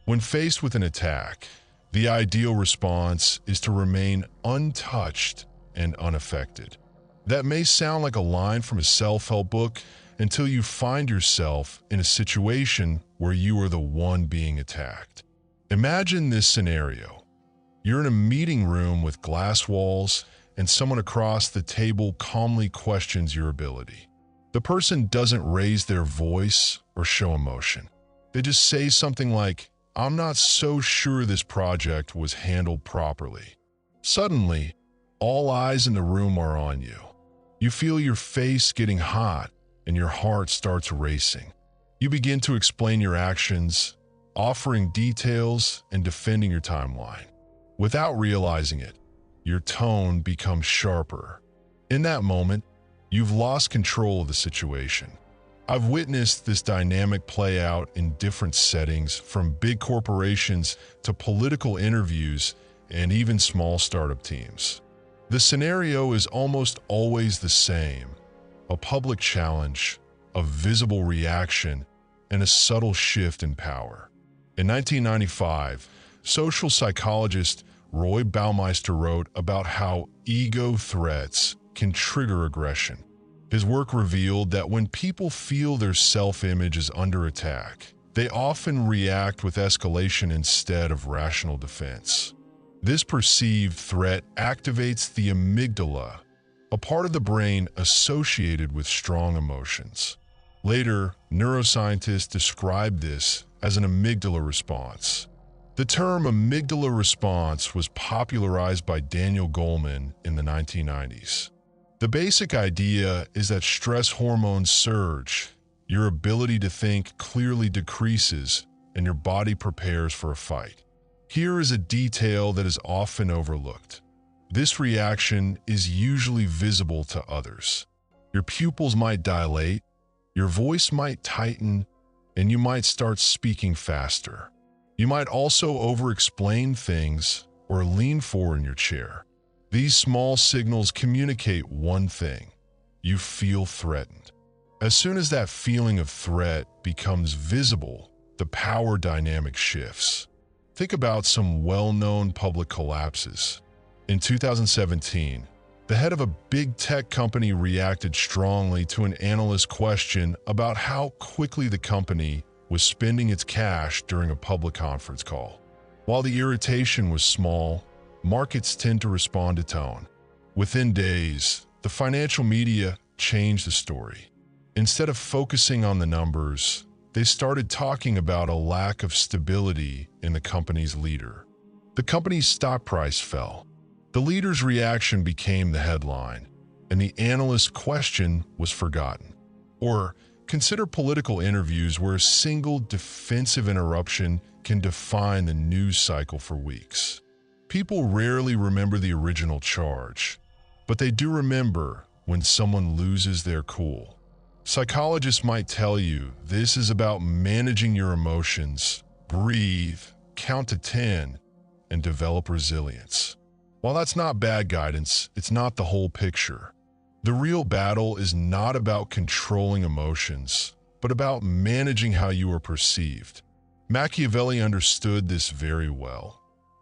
When faced with an attack, the ideal response is to remain untouched and unaffected. That may sound like a line from a self-help book until you find yourself in a situation where you are the one being attacked. Imagine this scenario. You're in a meeting room with glass walls, and someone across the table calmly questions your ability. The person doesn't raise their voice or show emotion. They just say something like, "I'm not so sure this project was handled properly." Suddenly, all eyes in the room are on you. You feel your face getting hot and your heart starts racing. You begin to explain your actions, offering details and defending your timeline. Without realizing it, your tone becomes sharper. In that moment, you've lost control of the situation. I've witnessed this dynamic play out in different settings, from big corporations to political interviews and even small startup teams. The scenario is almost always the same: a public challenge, a visible reaction, and a subtle shift in power. In 1995, social psychologist Roy Baumeister wrote about how ego threats can trigger aggression. His work revealed that when people feel their self-image is under attack, they often react with escalation instead of rational defense. This perceived threat activates the amygdala, a part of the brain associated with strong emotions. Later, neuroscientists described this as an amygdala response. The term amygdala response was popularized by Daniel Goleman in the 1990s. The basic idea is that stress hormones surge, your ability to think clearly decreases, and your body prepares for a fight. Here is a detail that is often overlooked. This reaction is usually visible to others. Your pupils might dilate, your voice might tighten, and you might start speaking faster. You might also over-explain things or lean forward in your chair. These small signals communicate one thing: you feel threatened. As soon as that feeling of threat becomes visible, the power dynamic shifts. Think about some well-known public collapses. In 2017, the head of a big tech company reacted strongly to an analyst's question about how quickly the company was spending its cash during a public conference call. While the irritation was small, markets tend to respond to tone. Within days, the financial media changed the story. Instead of focusing on the numbers, they started talking about a lack of stability in the company's leader. The company's stock price fell. The leader's reaction became the headline, and the analyst's question was forgotten. Or consider political interviews where a single defensive interruption can define the news cycle for weeks. People rarely remember the original charge, but they do remember when someone loses their cool. Psychologists might tell you this is about managing your emotions, breathe, count to 10, and develop resilience. While that's not bad guidance, it's not the whole picture. The real battle is not about controlling emotions, but about managing how you are perceived. Machiavelli understood this very well,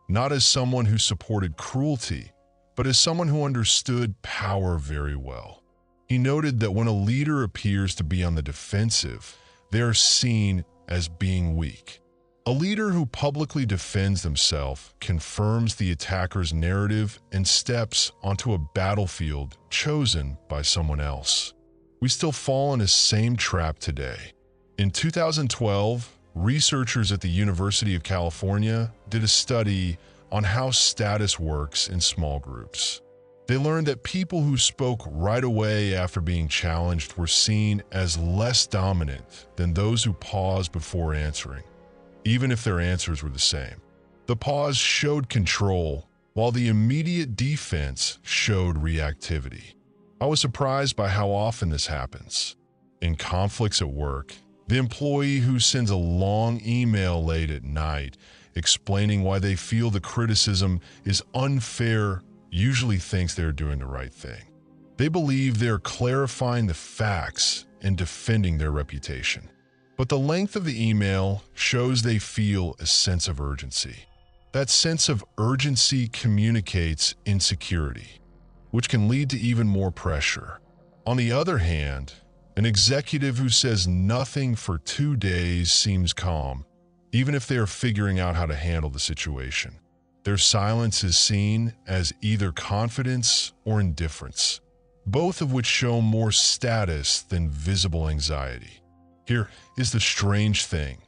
not as someone who supported cruelty, but as someone who understood power very well. He noted that when a leader appears to be on the defensive, they are seen as being weak. A leader who publicly defends themselves confirms the attacker's narrative and steps onto a battlefield chosen by someone else. We still fall in the same trap today. In 2012, researchers at the University of California did a study on how status works in small groups. They learned that people who spoke right away after being challenged were seen as less dominant than those who paused before answering, even if their answers were the same. The pause showed control, while the immediate defense showed reactivity. I was surprised by how often this happens. In conflicts at work, the employee who sends a long email late at night explaining why they feel the criticism is unfair usually thinks they're doing the right thing. They believe they're clarifying the facts and defending their reputation. But the length of the email shows they feel a sense of urgency. That sense of urgency communicates insecurity, which can lead to even more pressure. On the other hand, an executive who says nothing for 2 days seems calm, even if they are figuring out how to handle the situation. Their silence is seen as either confidence or indifference, both of which show more status than visible anxiety. Here is the strange thing.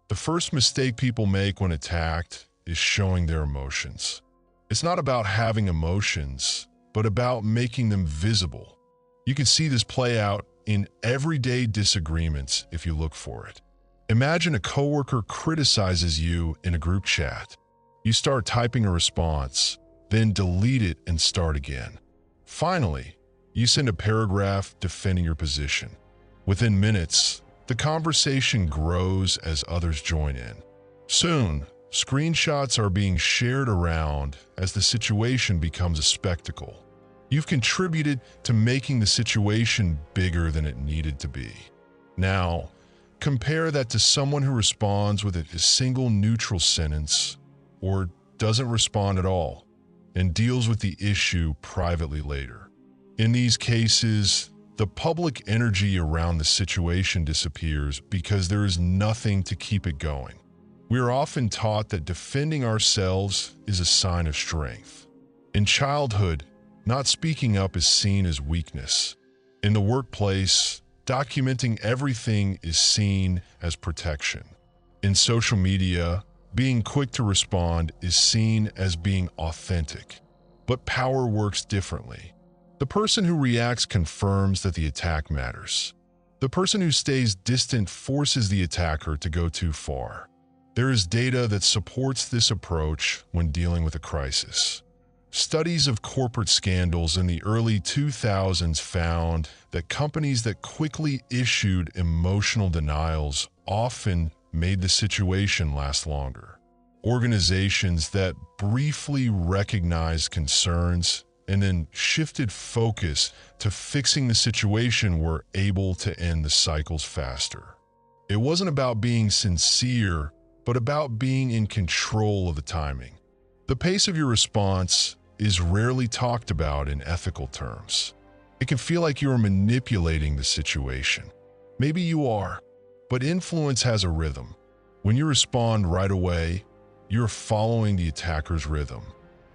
The first mistake people make when attacked is showing their emotions. It's not about having emotions, but about making them visible. You can see this play out in everyday disagreements if you look for it. Imagine a coworker criticizes you in a group chat. You start typing a response, then delete it and start again. Finally, you send a paragraph defending your position. Within minutes, the conversation grows as others join in. Soon, screenshots are being shared around as the situation becomes a spectacle. You've contributed to making the situation bigger than it needed to be. Now, compare that to someone who responds with a single neutral sentence or doesn't respond at all and deals with the issue privately later. In these cases, the public energy around the situation disappears because there is nothing to keep it going. We are often taught that defending ourselves is a sign of strength. In childhood, not speaking up is seen as weakness. In the workplace, documenting everything is seen as protection. In social media, being quick to respond is seen as being authentic. But power works differently. The person who reacts confirms that the attack matters. The person who stays distant forces the attacker to go too far. There is data that supports this approach when dealing with a crisis. Studies of corporate scandals in the early 2000s found that companies that quickly issued emotional denials often made the situation last longer. Organizations that briefly recognized concerns and then shifted focus to fixing the situation were able to end the cycles faster. It wasn't about being sincere, but about being in control of the timing. The pace of your response is rarely talked about in ethical terms. It can feel like you are manipulating the situation. Maybe you are, but influence has a rhythm. When you respond right away, you're following the attacker's rhythm.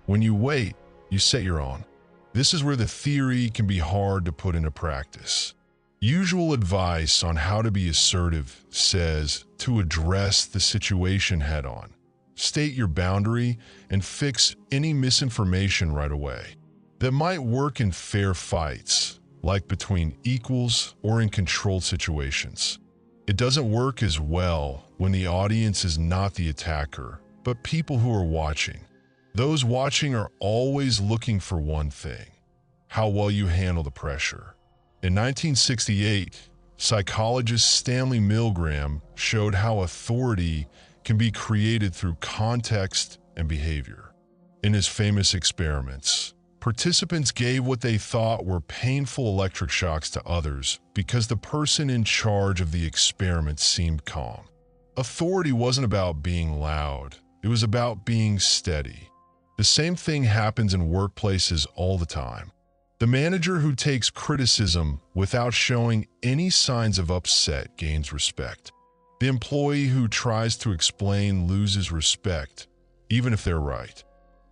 When you wait, you set your own. This is where the theory can be hard to put into practice. Usual advice on how to be assertive says to address the situation head-on. State your boundary and fix any misinformation right away. That might work in fair fights, like between equals or in controlled situations. It doesn't work as well when the audience is not the attacker, but people who are watching. Those watching are always looking for one thing: how well you handle the pressure. In 1968, psychologist Stanley Milgram showed how authority can be created through context and behavior. In his famous experiments, participants gave what they thought were painful electric shocks to others because the person in charge of the experiment seemed calm. Authority wasn't about being loud, it was about being steady. The same thing happens in workplaces all the time. The manager who takes criticism without showing any signs of upset gains respect. The employee who tries to explain loses respect, even if they're right.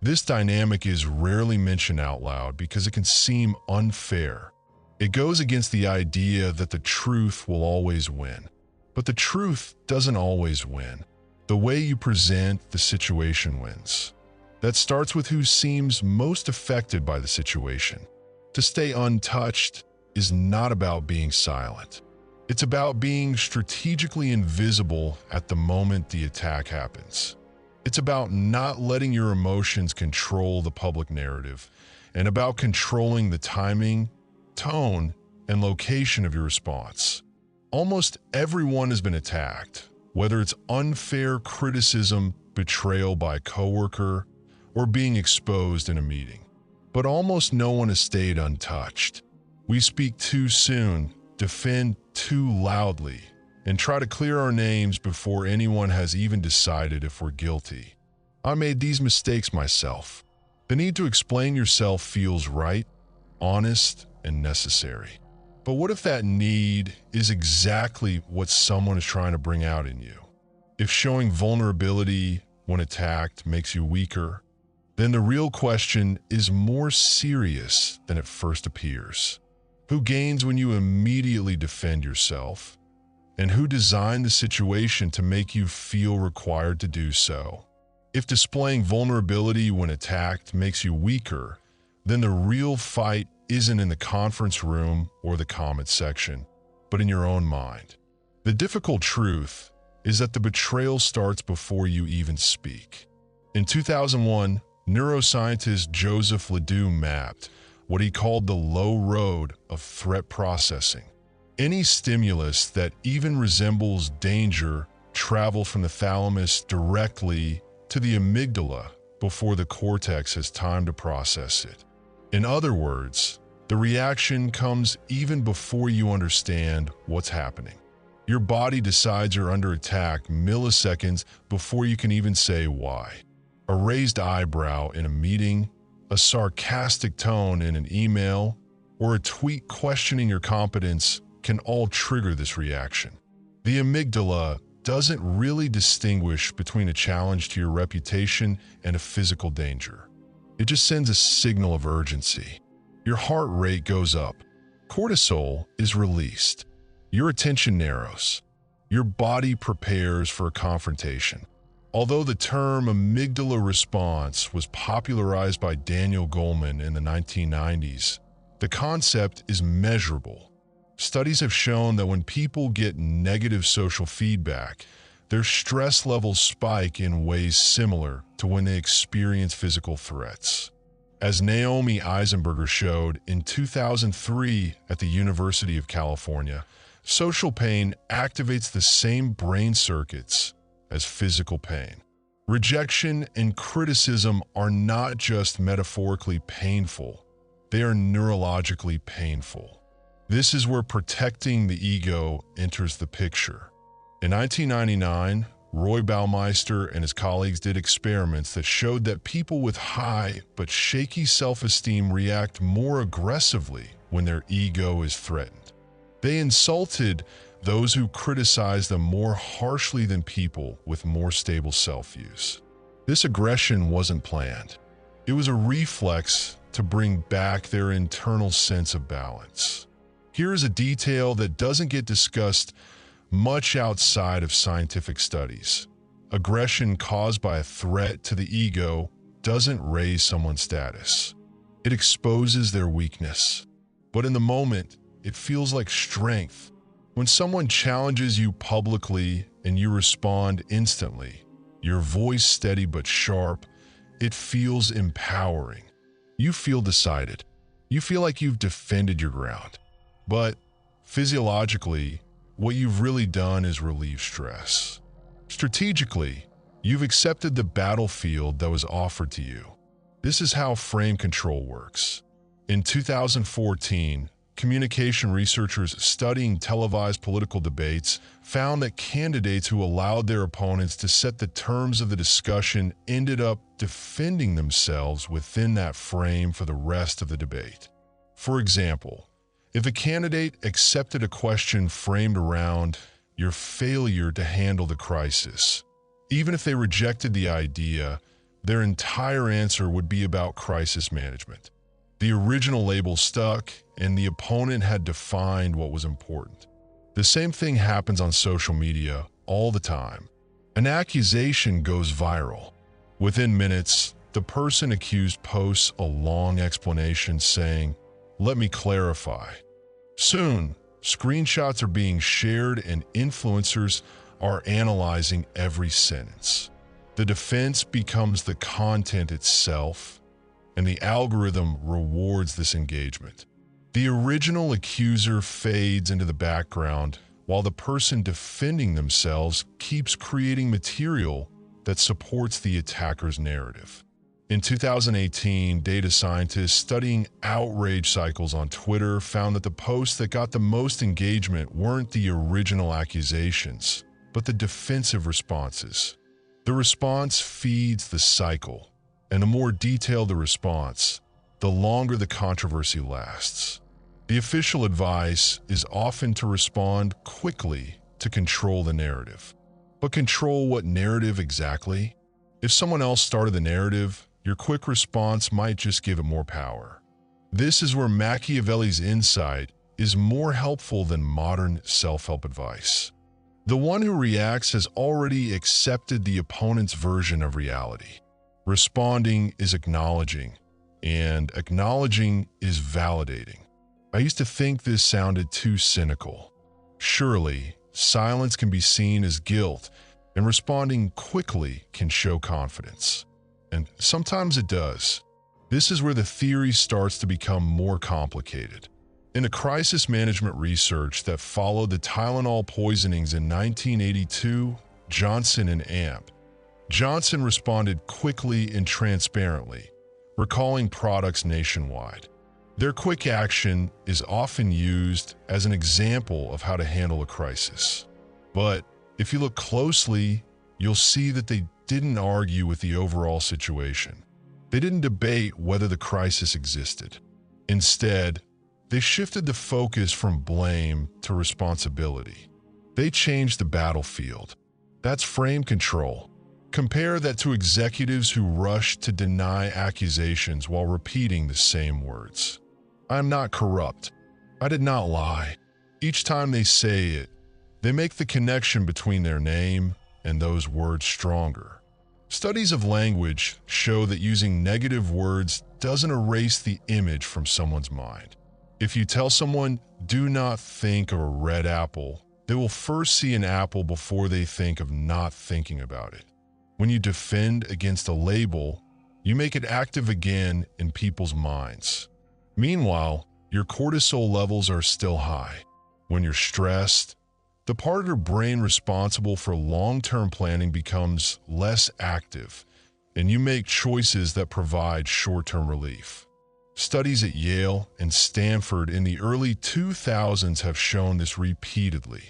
This dynamic is rarely mentioned out loud because it can seem unfair. It goes against the idea that the truth will always win. But the truth doesn't always win. The way you present the situation wins. That starts with who seems most affected by the situation. To stay untouched is not about being silent. It's about being strategically invisible at the moment the attack happens. It's about not letting your emotions control the public narrative, and about controlling the timing, tone, and location of your response. Almost everyone has been attacked, whether it's unfair criticism, betrayal by a coworker, or being exposed in a meeting. But almost no one has stayed untouched. We speak too soon, defend too loudly, and try to clear our names before anyone has even decided if we're guilty. I made these mistakes myself. The need to explain yourself feels right, honest, and necessary. But what if that need is exactly what someone is trying to bring out in you? If showing vulnerability when attacked makes you weaker, then the real question is more serious than it first appears. Who gains when you immediately defend yourself? And who designed the situation to make you feel required to do so? If displaying vulnerability when attacked makes you weaker, then the real fight isn't in the conference room or the comment section, but in your own mind. The difficult truth is that the betrayal starts before you even speak. In 2001, neuroscientist Joseph Ledoux mapped what he called the low road of threat processing. Any stimulus that even resembles danger travels from the thalamus directly to the amygdala before the cortex has time to process it. In other words, the reaction comes even before you understand what's happening. Your body decides you're under attack milliseconds before you can even say why. A raised eyebrow in a meeting, a sarcastic tone in an email, or a tweet questioning your competence can all trigger this reaction. The amygdala doesn't really distinguish between a challenge to your reputation and a physical danger. It just sends a signal of urgency. Your heart rate goes up. Cortisol is released. Your attention narrows. Your body prepares for a confrontation. Although the term amygdala response was popularized by Daniel Goleman in the 1990s, the concept is measurable. Studies have shown that when people get negative social feedback, their stress levels spike in ways similar to when they experience physical threats. As Naomi Eisenberger showed in 2003 at the University of California, social pain activates the same brain circuits as physical pain. Rejection and criticism are not just metaphorically painful, they are neurologically painful. This is where protecting the ego enters the picture. In 1999, Roy Baumeister and his colleagues did experiments that showed that people with high but shaky self-esteem react more aggressively when their ego is threatened. They insulted those who criticized them more harshly than people with more stable self-views. This aggression wasn't planned. It was a reflex to bring back their internal sense of balance. Here is a detail that doesn't get discussed much outside of scientific studies. Aggression caused by a threat to the ego doesn't raise someone's status. It exposes their weakness. But in the moment, it feels like strength. When someone challenges you publicly and you respond instantly, your voice steady but sharp, it feels empowering. You feel decided. You feel like you've defended your ground. But physiologically, what you've really done is relieve stress. Strategically, you've accepted the battlefield that was offered to you. This is how frame control works. In 2014, communication researchers studying televised political debates found that candidates who allowed their opponents to set the terms of the discussion ended up defending themselves within that frame for the rest of the debate. For example, if a candidate accepted a question framed around your failure to handle the crisis, even if they rejected the idea, their entire answer would be about crisis management. The original label stuck, and the opponent had defined what was important. The same thing happens on social media all the time. An accusation goes viral. Within minutes, the person accused posts a long explanation saying, "Let me clarify." Soon, screenshots are being shared and influencers are analyzing every sentence. The defense becomes the content itself, and the algorithm rewards this engagement. The original accuser fades into the background while the person defending themselves keeps creating material that supports the attacker's narrative. In 2018, data scientists studying outrage cycles on Twitter found that the posts that got the most engagement weren't the original accusations, but the defensive responses. The response feeds the cycle, and the more detailed the response, the longer the controversy lasts. The official advice is often to respond quickly to control the narrative. But control what narrative exactly? If someone else started the narrative, your quick response might just give it more power. This is where Machiavelli's insight is more helpful than modern self-help advice. The one who reacts has already accepted the opponent's version of reality. Responding is acknowledging, and acknowledging is validating. I used to think this sounded too cynical. Surely, silence can be seen as guilt, and responding quickly can show confidence. And sometimes it does. This is where the theory starts to become more complicated. In a crisis management research that followed the Tylenol poisonings in 1982, Johnson and Amp, Johnson responded quickly and transparently, recalling products nationwide. Their quick action is often used as an example of how to handle a crisis. But if you look closely, you'll see that they didn't argue with the overall situation. They didn't debate whether the crisis existed. Instead, they shifted the focus from blame to responsibility. They changed the battlefield. That's frame control. Compare that to executives who rush to deny accusations while repeating the same words. I'm not corrupt. I did not lie. Each time they say it, they make the connection between their name and those words stronger. Studies of language show that using negative words doesn't erase the image from someone's mind. If you tell someone, do not think of a red apple, they will first see an apple before they think of not thinking about it. When you defend against a label, you make it active again in people's minds. Meanwhile, your cortisol levels are still high. When you're stressed, the part of your brain responsible for long-term planning becomes less active, and you make choices that provide short-term relief. Studies at Yale and Stanford in the early 2000s have shown this repeatedly.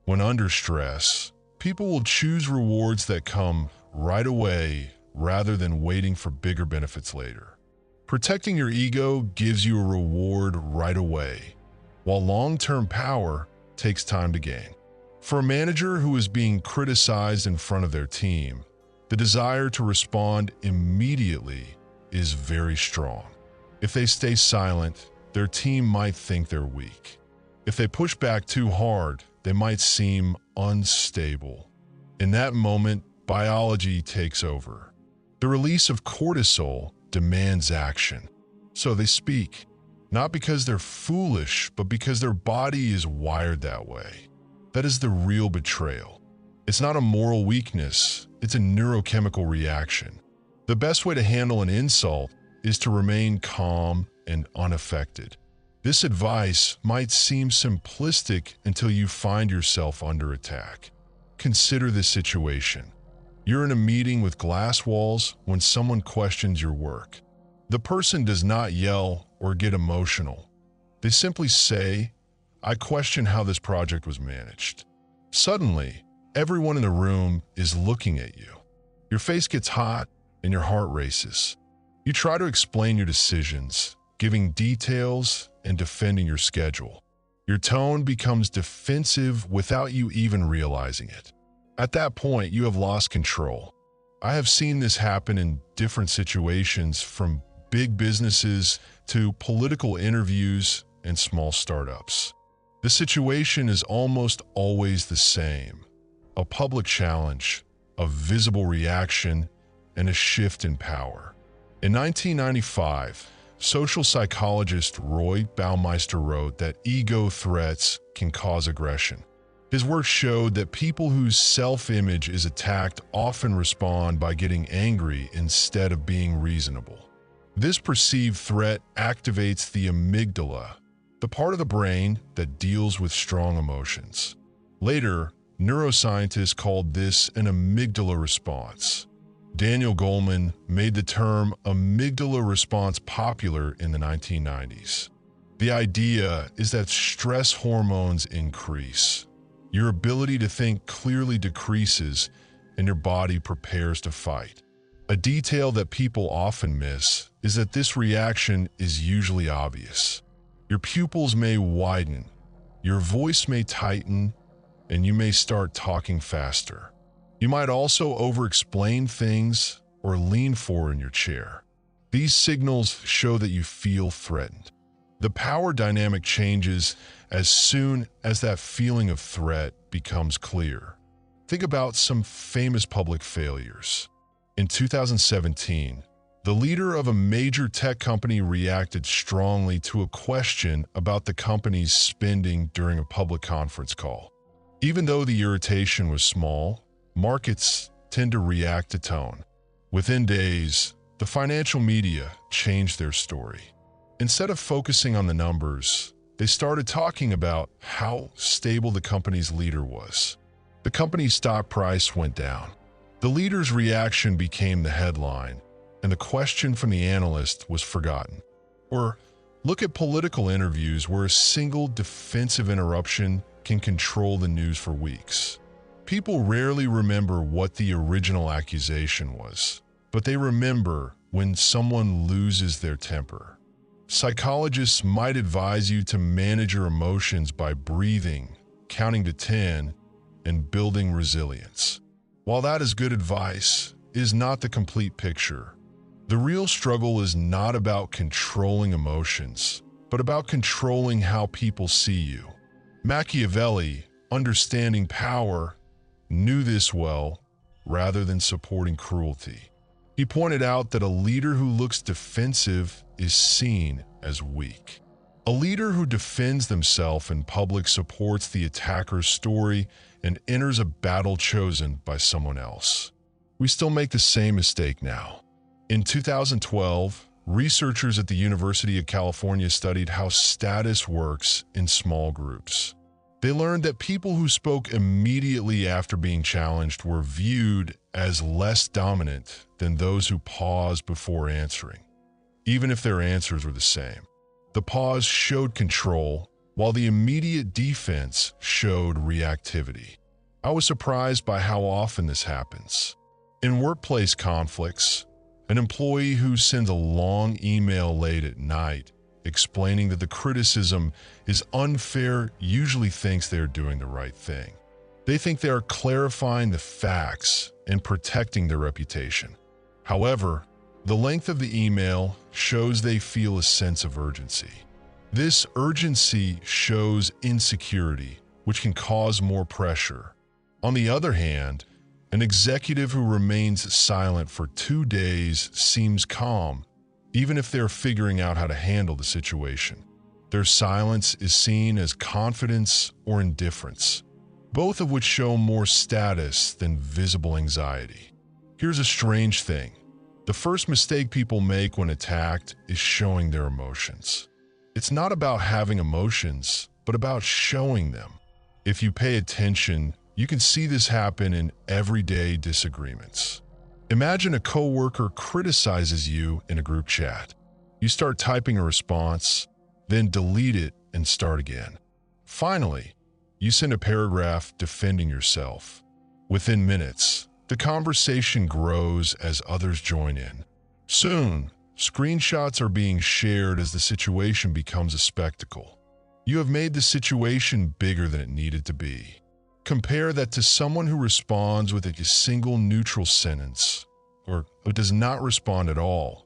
When under stress, people will choose rewards that come right away rather than waiting for bigger benefits later. Protecting your ego gives you a reward right away, while long-term power takes time to gain. For a manager who is being criticized in front of their team, the desire to respond immediately is very strong. If they stay silent, their team might think they're weak. If they push back too hard, they might seem unstable. In that moment, biology takes over. The release of cortisol demands action. So they speak, not because they're foolish, but because their body is wired that way. That is the real betrayal. It's not a moral weakness, it's a neurochemical reaction. The best way to handle an insult is to remain calm and unaffected. This advice might seem simplistic until you find yourself under attack. Consider this situation. You're in a meeting with glass walls when someone questions your work. The person does not yell or get emotional. They simply say, I question how this project was managed. Suddenly, everyone in the room is looking at you. Your face gets hot and your heart races. You try to explain your decisions, giving details and defending your schedule. Your tone becomes defensive without you even realizing it. At that point, you have lost control. I have seen this happen in different situations, from big businesses to political interviews and small startups. The situation is almost always the same: a public challenge, a visible reaction, and a shift in power. In 1995, social psychologist Roy Baumeister wrote that ego threats can cause aggression. His work showed that people whose self-image is attacked often respond by getting angry instead of being reasonable. This perceived threat activates the amygdala, the part of the brain that deals with strong emotions. Later, neuroscientists called this an amygdala response. Daniel Goleman made the term amygdala response popular in the 1990s. The idea is that stress hormones increase. Your ability to think clearly decreases, and your body prepares to fight. A detail that people often miss is that this reaction is usually obvious. Your pupils may widen, your voice may tighten, and you may start talking faster. You might also over-explain things or lean forward in your chair. These signals show that you feel threatened. The power dynamic changes as soon as that feeling of threat becomes clear. Think about some famous public failures. In 2017, the leader of a major tech company reacted strongly to a question about the company's spending during a public conference call. Even though the irritation was small, markets tend to react to tone. Within days, the financial media changed their story. Instead of focusing on the numbers, they started talking about how stable the company's leader was. The company's stock price went down. The leader's reaction became the headline, and the question from the analyst was forgotten. Or look at political interviews where a single defensive interruption can control the news for weeks. People rarely remember what the original accusation was, but they remember when someone loses their temper. Psychologists might advise you to manage your emotions by breathing, counting to 10, and building resilience. While that is good advice, it is not the complete picture. The real struggle is not about controlling emotions, but about controlling how people see you. Machiavelli, understanding power, knew this well rather than supporting cruelty. He pointed out that a leader who looks defensive is seen as weak. A leader who defends themselves in public supports the attacker's story and enters a battle chosen by someone else. We still make the same mistake now. In 2012, researchers at the University of California studied how status works in small groups. They learned that people who spoke immediately after being challenged were viewed as less dominant than those who paused before answering, even if their answers were the same. The pause showed control, while the immediate defense showed reactivity. I was surprised by how often this happens. In workplace conflicts, an employee who sends a long email late at night explaining that the criticism is unfair usually thinks they are doing the right thing. They think they are clarifying the facts and protecting their reputation. However, the length of the email shows they feel a sense of urgency. This urgency shows insecurity, which can cause more pressure. On the other hand, an executive who remains silent for 2 days seems calm, even if they're figuring out how to handle the situation. Their silence is seen as confidence or indifference, both of which show more status than visible anxiety. Here's a strange thing. The first mistake people make when attacked is showing their emotions. It's not about having emotions, but about showing them. If you pay attention, you can see this happen in everyday disagreements. Imagine a coworker criticizes you in a group chat. You start typing a response, then delete it and start again. Finally, you send a paragraph defending yourself. Within minutes, the conversation grows as others join in. Soon, screenshots are being shared as the situation becomes a spectacle. You have made the situation bigger than it needed to be. Compare that to someone who responds with a single neutral sentence, or who does not respond at all,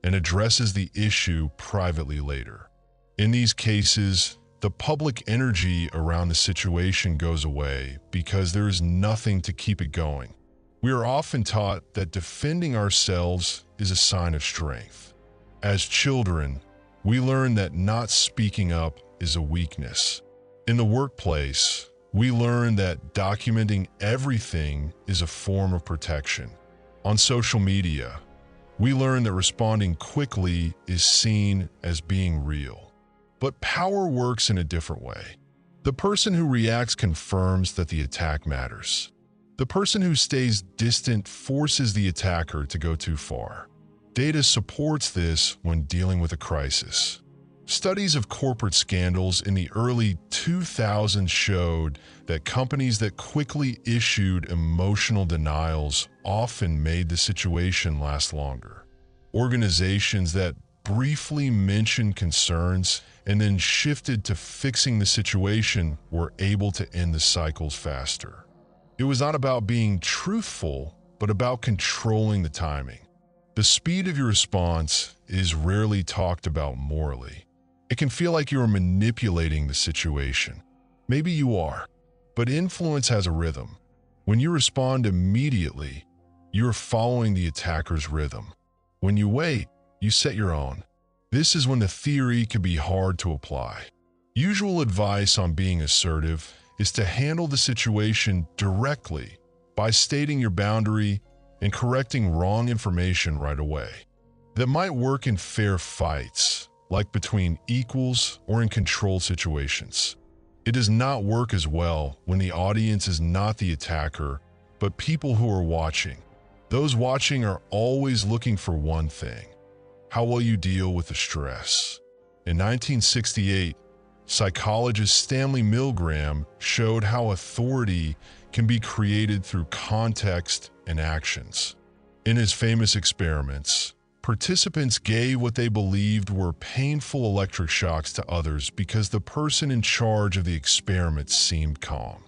and addresses the issue privately later. In these cases, the public energy around the situation goes away because there is nothing to keep it going. We are often taught that defending ourselves is a sign of strength. As children, we learn that not speaking up is a weakness. In the workplace, we learn that documenting everything is a form of protection. On social media, we learn that responding quickly is seen as being real. But power works in a different way. The person who reacts confirms that the attack matters. The person who stays distant forces the attacker to go too far. Data supports this when dealing with a crisis. Studies of corporate scandals in the early 2000s showed that companies that quickly issued emotional denials often made the situation last longer. Organizations that briefly mentioned concerns and then shifted to fixing the situation were able to end the cycles faster. It was not about being truthful, but about controlling the timing. The speed of your response is rarely talked about morally. It can feel like you are manipulating the situation. Maybe you are, but influence has a rhythm. When you respond immediately, you are following the attacker's rhythm. When you wait, you set your own. This is when the theory can be hard to apply. Usual advice on being assertive is to handle the situation directly by stating your boundary and correcting wrong information right away. That might work in fair fights, like between equals or in controlled situations. It does not work as well when the audience is not the attacker, but people who are watching. Those watching are always looking for one thing: how will you deal with the stress? In 1968, psychologist Stanley Milgram showed how authority can be created through context and actions. In his famous experiments, participants gave what they believed were painful electric shocks to others because the person in charge of the experiment seemed calm.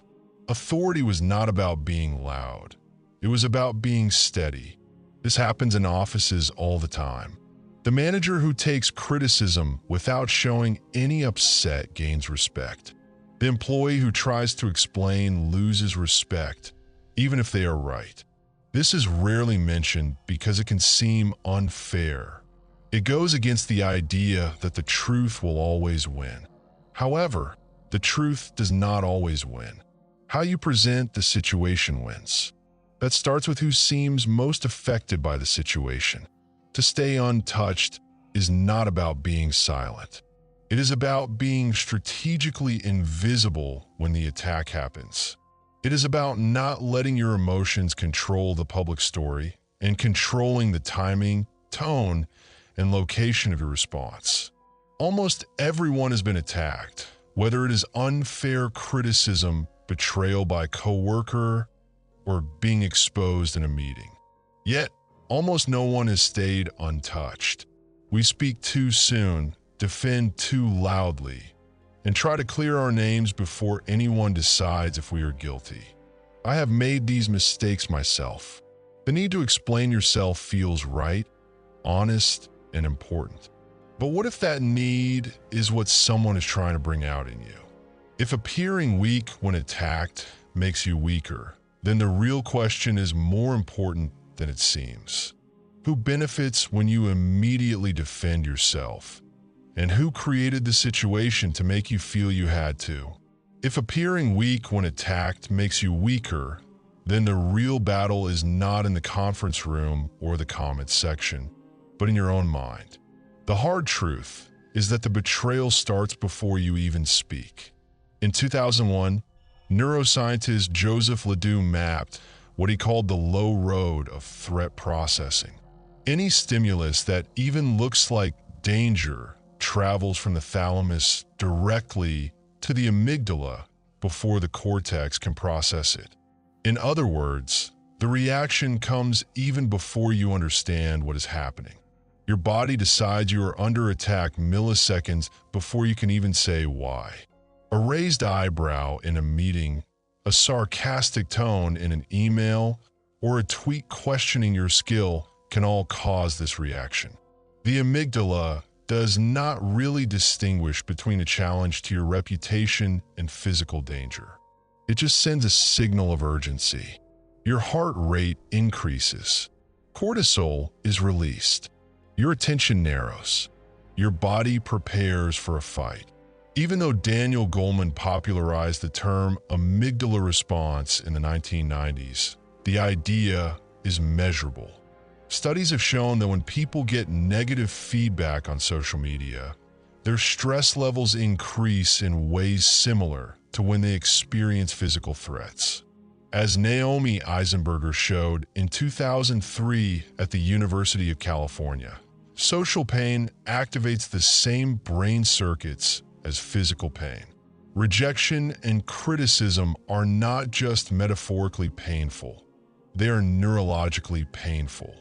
Authority was not about being loud. It was about being steady. This happens in offices all the time. The manager who takes criticism without showing any upset gains respect. The employee who tries to explain loses respect, even if they are right. This is rarely mentioned because it can seem unfair. It goes against the idea that the truth will always win. However, the truth does not always win. How you present the situation wins. That starts with who seems most affected by the situation. To stay untouched is not about being silent. It is about being strategically invisible when the attack happens. It is about not letting your emotions control the public story and controlling the timing, tone, and location of your response. Almost everyone has been attacked, whether it is unfair criticism, betrayal by a coworker, or being exposed in a meeting. Yet, almost no one has stayed untouched. We speak too soon, defend too loudly, and try to clear our names before anyone decides if we are guilty. I have made these mistakes myself. The need to explain yourself feels right, honest, and important. But what if that need is what someone is trying to bring out in you? If appearing weak when attacked makes you weaker, then the real question is more important than it seems. Who benefits when you immediately defend yourself? And who created the situation to make you feel you had to? If appearing weak when attacked makes you weaker, then the real battle is not in the conference room or the comments section, but in your own mind. The hard truth is that the betrayal starts before you even speak. In 2001, neuroscientist Joseph Ledoux mapped what he called the low road of threat processing. Any stimulus that even looks like danger travels from the thalamus directly to the amygdala before the cortex can process it. In other words, the reaction comes even before you understand what is happening. Your body decides you are under attack milliseconds before you can even say why. A raised eyebrow in a meeting, a sarcastic tone in an email, or a tweet questioning your skill can all cause this reaction. The amygdala does not really distinguish between a challenge to your reputation and physical danger. It just sends a signal of urgency. Your heart rate increases. Cortisol is released. Your attention narrows. Your body prepares for a fight. Even though Daniel Goleman popularized the term amygdala response in the 1990s, the idea is measurable. Studies have shown that when people get negative feedback on social media, their stress levels increase in ways similar to when they experience physical threats. As Naomi Eisenberger showed in 2003 at the University of California, social pain activates the same brain circuits as physical pain. Rejection and criticism are not just metaphorically painful, they are neurologically painful.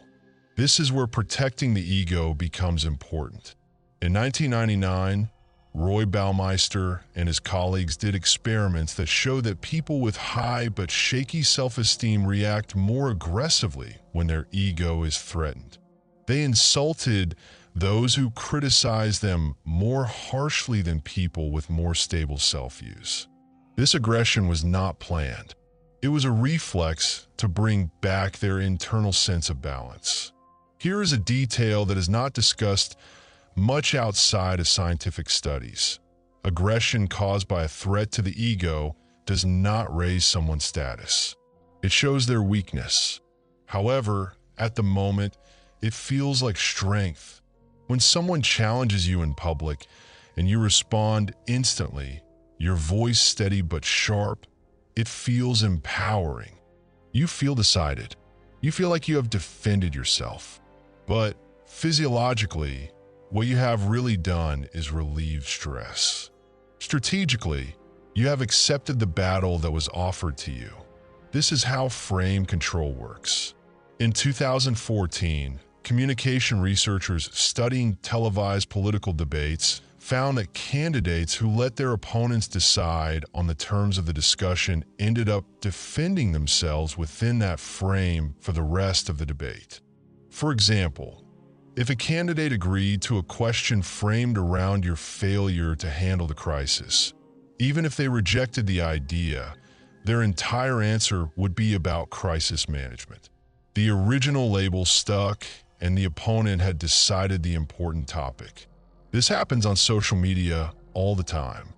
This is where protecting the ego becomes important. In 1999, Roy Baumeister and his colleagues did experiments that show that people with high but shaky self-esteem react more aggressively when their ego is threatened. They insulted those who criticize them more harshly than people with more stable self-views. This aggression was not planned. It was a reflex to bring back their internal sense of balance. Here is a detail that is not discussed much outside of scientific studies. Aggression caused by a threat to the ego does not raise someone's status. It shows their weakness. However, at the moment, it feels like strength. When someone challenges you in public and you respond instantly, your voice steady but sharp, it feels empowering. You feel decided. You feel like you have defended yourself. But physiologically, what you have really done is relieve stress. Strategically, you have accepted the battle that was offered to you. This is how frame control works. In 2014, communication researchers studying televised political debates found that candidates who let their opponents decide on the terms of the discussion ended up defending themselves within that frame for the rest of the debate. For example, if a candidate agreed to a question framed around your failure to handle the crisis, even if they rejected the idea, their entire answer would be about crisis management. The original label stuck, and the opponent had decided the important topic. This happens on social media all the time.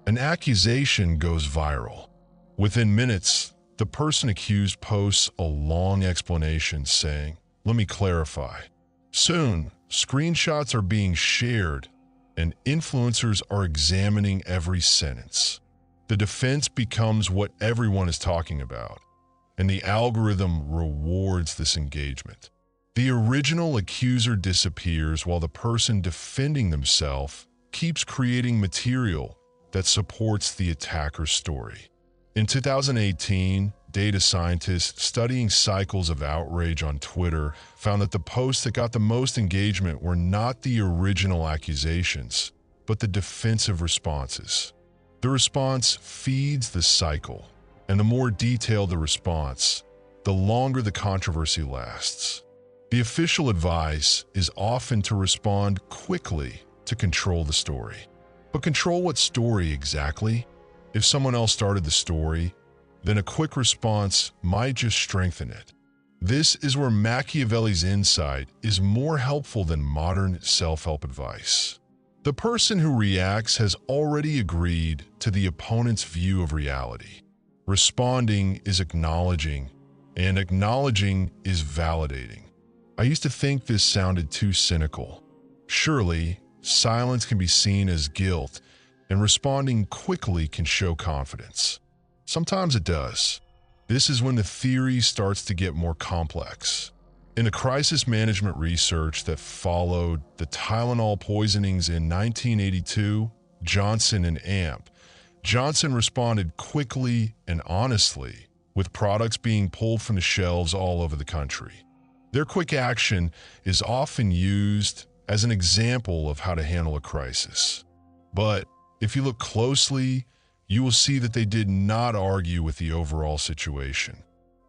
An accusation goes viral. Within minutes, the person accused posts a long explanation saying, "Let me clarify." Soon, screenshots are being shared, and influencers are examining every sentence. The defense becomes what everyone is talking about, and the algorithm rewards this engagement. The original accuser disappears while the person defending themselves keeps creating material that supports the attacker's story. In 2018, data scientists studying cycles of outrage on Twitter found that the posts that got the most engagement were not the original accusations, but the defensive responses. The response feeds the cycle, and the more detailed the response, the longer the controversy lasts. The official advice is often to respond quickly to control the story. But control what story exactly? If someone else started the story, then a quick response might just strengthen it. This is where Machiavelli's insight is more helpful than modern self-help advice. The person who reacts has already agreed to the opponent's view of reality. Responding is acknowledging, and acknowledging is validating. I used to think this sounded too cynical. Surely, silence can be seen as guilt, and responding quickly can show confidence. Sometimes it does. This is when the theory starts to get more complex. In a crisis management research that followed the Tylenol poisonings in 1982, Johnson and Amp, Johnson responded quickly and honestly, with products being pulled from the shelves all over the country. Their quick action is often used as an example of how to handle a crisis. But if you look closely, you will see that they did not argue with the overall situation.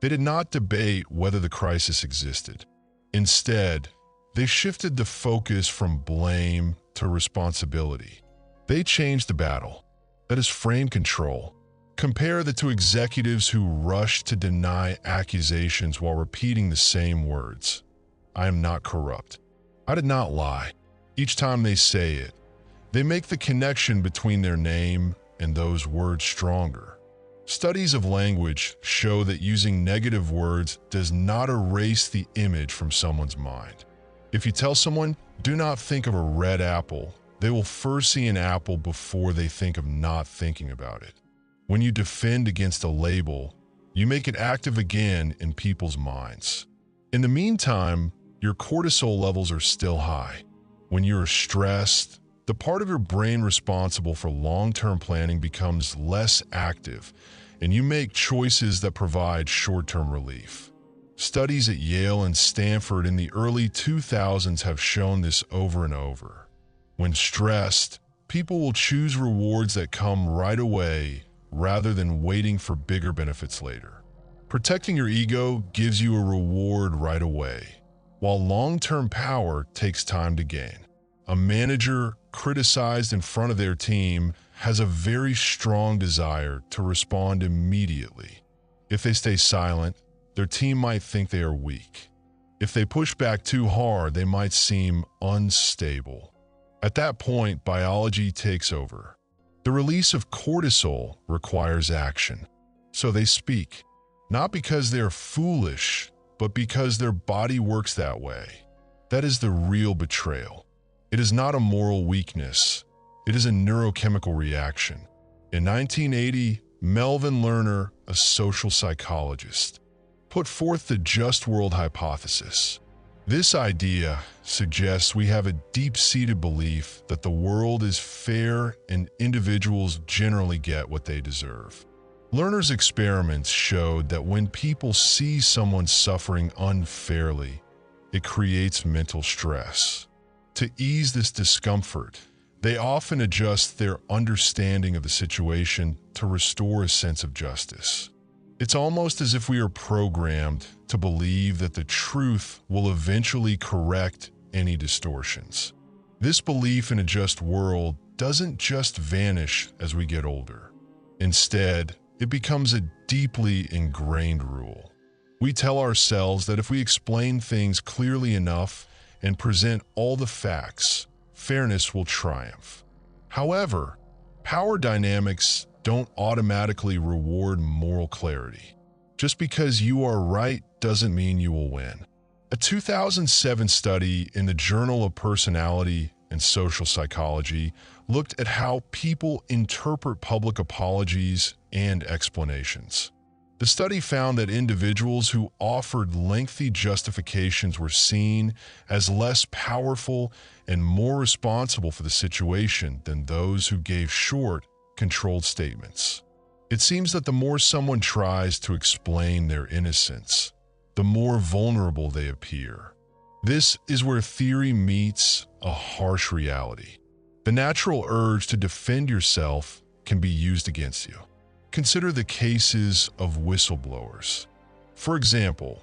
They did not debate whether the crisis existed. Instead, they shifted the focus from blame to responsibility. They changed the battle. That is frame control. Compare the two executives who rushed to deny accusations while repeating the same words. "I am not corrupt. I did not lie." Each time they say it, they make the connection between their name and those words stronger. Studies of language show that using negative words does not erase the image from someone's mind. If you tell someone, "Do not think of a red apple," they will first see an apple before they think of not thinking about it. When you defend against a label, You make it active again in people's minds. In the meantime, your cortisol levels are still high. When you're stressed, the part of your brain responsible for long-term planning becomes less active, and you make choices that provide short-term relief. Studies at Yale and Stanford in the early 2000s have shown this over and over. When stressed, people will choose rewards that come right away rather than waiting for bigger benefits later. Protecting your ego gives you a reward right away, while long-term power takes time to gain. A manager criticized in front of their team has a very strong desire to respond immediately. If they stay silent, their team might think they are weak. If they push back too hard, they might seem unstable. At that point, biology takes over. The release of cortisol requires action. So they speak, not because they're foolish, but because their body works that way. That is the real betrayal. It is not a moral weakness. It is a neurochemical reaction. In 1980, Melvin Lerner, a social psychologist, put forth the just world hypothesis. This idea suggests we have a deep-seated belief that the world is fair and individuals generally get what they deserve. Lerner's experiments showed that when people see someone suffering unfairly, it creates mental stress. To ease this discomfort, they often adjust their understanding of the situation to restore a sense of justice. It's almost as if we are programmed to believe that the truth will eventually correct any distortions. This belief in a just world doesn't just vanish as we get older. Instead, it becomes a deeply ingrained rule. We tell ourselves that if we explain things clearly enough and present all the facts, fairness will triumph. However, power dynamics don't automatically reward moral clarity. Just because you are right doesn't mean you will win. A 2007 study in the Journal of Personality and Social Psychology looked at how people interpret public apologies and explanations. The study found that individuals who offered lengthy justifications were seen as less powerful and more responsible for the situation than those who gave short, controlled statements. It seems that the more someone tries to explain their innocence, the more vulnerable they appear. This is where theory meets a harsh reality. The natural urge to defend yourself can be used against you. Consider the cases of whistleblowers. For example,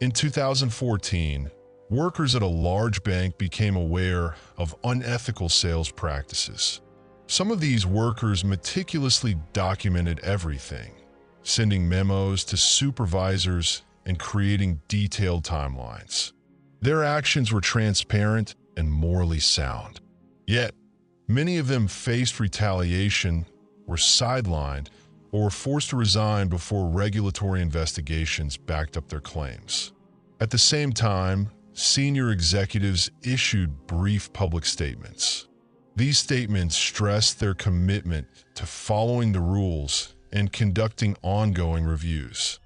in 2014, workers at a large bank became aware of unethical sales practices. Some of these workers meticulously documented everything, sending memos to supervisors and creating detailed timelines. Their actions were transparent and morally sound. Yet, many of them faced retaliation, were sidelined, or were forced to resign before regulatory investigations backed up their claims. At the same time, senior executives issued brief public statements. These statements stressed their commitment to following the rules and conducting ongoing reviews.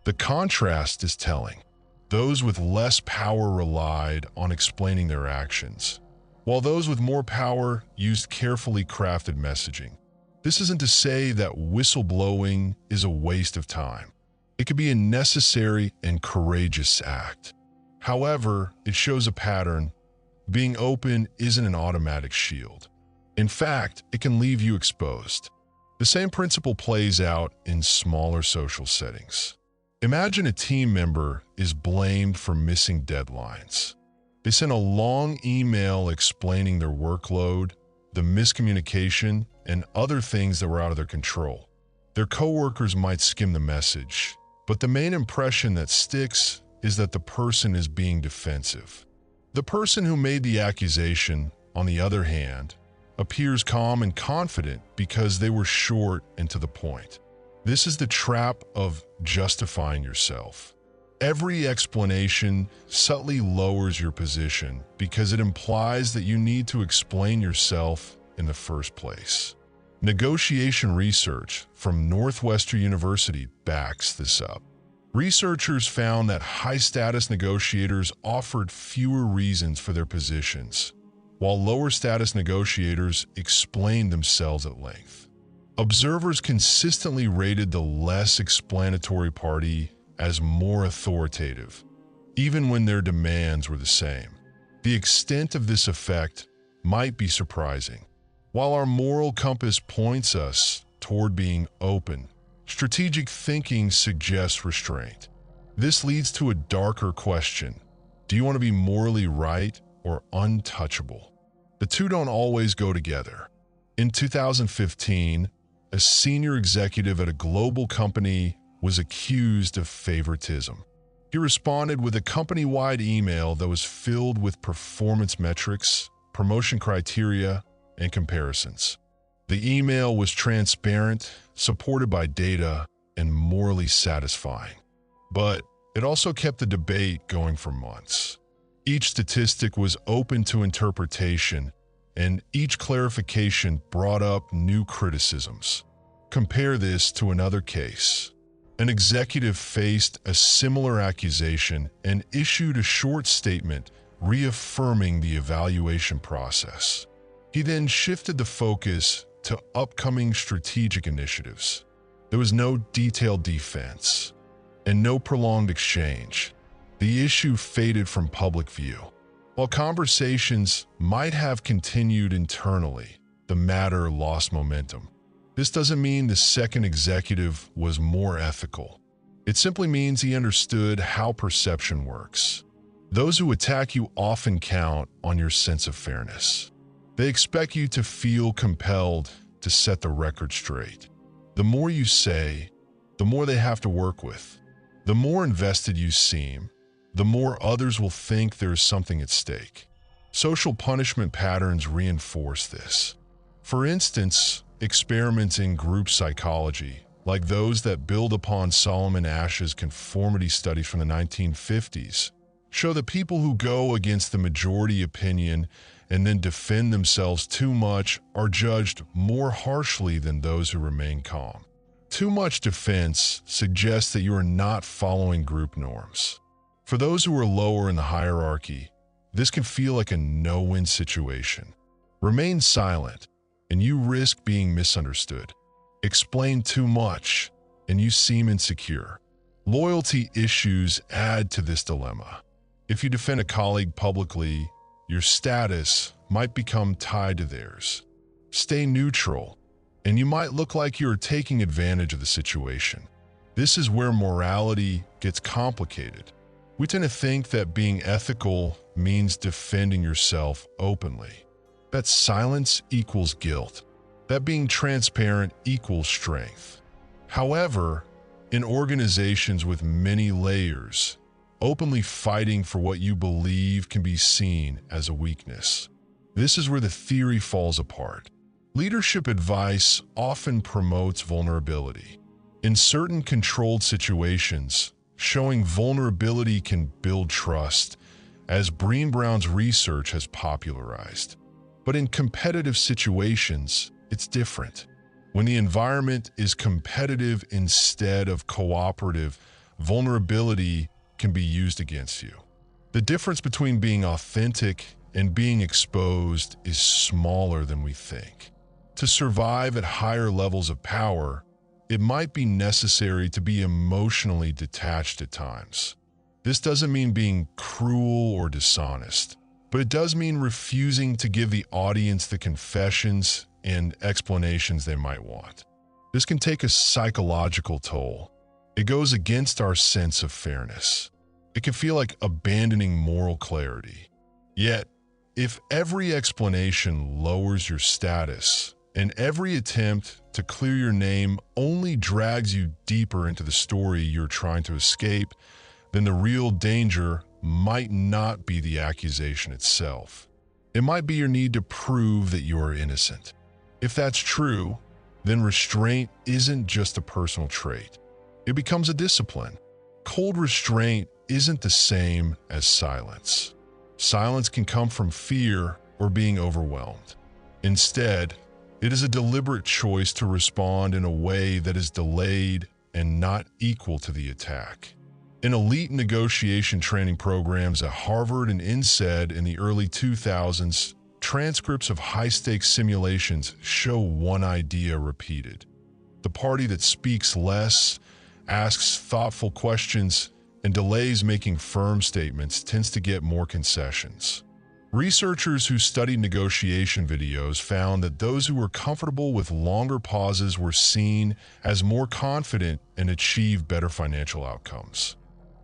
The contrast is telling. Those with less power relied on explaining their actions, while those with more power used carefully crafted messaging. This isn't to say that whistleblowing is a waste of time. It could be a necessary and courageous act. However, it shows a pattern. Being open isn't an automatic shield. In fact, it can leave you exposed. The same principle plays out in smaller social settings. Imagine a team member is blamed for missing deadlines. They sent a long email explaining their workload, the miscommunication, and other things that were out of their control. Their coworkers might skim the message, but the main impression that sticks is that the person is being defensive. The person who made the accusation, on the other hand, appears calm and confident because they were short and to the point. This is the trap of justifying yourself. Every explanation subtly lowers your position because it implies that you need to explain yourself in the first place. Negotiation research from Northwestern University backs this up. Researchers found that high-status negotiators offered fewer reasons for their positions, while lower-status negotiators explained themselves at length. Observers consistently rated the less explanatory party as more authoritative, even when their demands were the same. The extent of this effect might be surprising. While our moral compass points us toward being open, strategic thinking suggests restraint. This leads to a darker question. Do you want to be morally right or untouchable? The two don't always go together. In 2015, a senior executive at a global company was accused of favoritism. He responded with a company-wide email that was filled with performance metrics, promotion criteria, and comparisons. The email was transparent, supported by data, and morally satisfying. But it also kept the debate going for months. Each statistic was open to interpretation, and each clarification brought up new criticisms. Compare this to another case. An executive faced a similar accusation and issued a short statement reaffirming the evaluation process. He then shifted the focus to upcoming strategic initiatives. There was no detailed defense and no prolonged exchange. The issue faded from public view. While conversations might have continued internally, the matter lost momentum. This doesn't mean the second executive was more ethical. It simply means he understood how perception works. Those who attack you often count on your sense of fairness. They expect you to feel compelled to set the record straight. The more you say, the more they have to work with. The more invested you seem, the more others will think there is something at stake. Social punishment patterns reinforce this. For instance, experiments in group psychology, like those that build upon Solomon Asch's conformity studies from the 1950s, show that people who go against the majority opinion and then defend themselves too much are judged more harshly than those who remain calm. Too much defense suggests that you are not following group norms. For those who are lower in the hierarchy, this can feel like a no-win situation. Remain silent, and you risk being misunderstood. Explain too much, and you seem insecure. Loyalty issues add to this dilemma. If you defend a colleague publicly, your status might become tied to theirs. Stay neutral, and you might look like you are taking advantage of the situation. This is where morality gets complicated. We tend to think that being ethical means defending yourself openly, that silence equals guilt, that being transparent equals strength. However, in organizations with many layers, openly fighting for what you believe can be seen as a weakness. This is where the theory falls apart. Leadership advice often promotes vulnerability. In certain controlled situations, showing vulnerability can build trust, as Brené Brown's research has popularized. But in competitive situations, it's different. When the environment is competitive instead of cooperative, vulnerability can be used against you. The difference between being authentic and being exposed is smaller than we think. To survive at higher levels of power, it might be necessary to be emotionally detached at times. This doesn't mean being cruel or dishonest, but it does mean refusing to give the audience the confessions and explanations they might want. This can take a psychological toll. It goes against our sense of fairness. It can feel like abandoning moral clarity. Yet, if every explanation lowers your status, and every attempt to clear your name only drags you deeper into the story you're trying to escape, then the real danger might not be the accusation itself. It might be your need to prove that you are innocent. If that's true, then restraint isn't just a personal trait. It becomes a discipline. Cold restraint isn't the same as silence. Silence can come from fear or being overwhelmed. Instead, It is a deliberate choice to respond in a way that is delayed and not equal to the attack. In elite negotiation training programs at Harvard and INSEAD in the early 2000s, transcripts of high-stakes simulations show one idea repeated. The party that speaks less, asks thoughtful questions, and delays making firm statements tends to get more concessions. Researchers who studied negotiation videos found that those who were comfortable with longer pauses were seen as more confident and achieved better financial outcomes.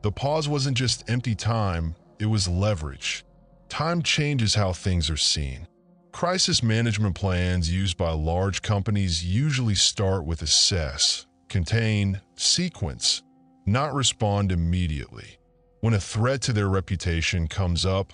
The pause wasn't just empty time, it was leverage. Time changes how things are seen. Crisis management plans used by large companies usually start with assess, contain, sequence, not respond immediately. When a threat to their reputation comes up,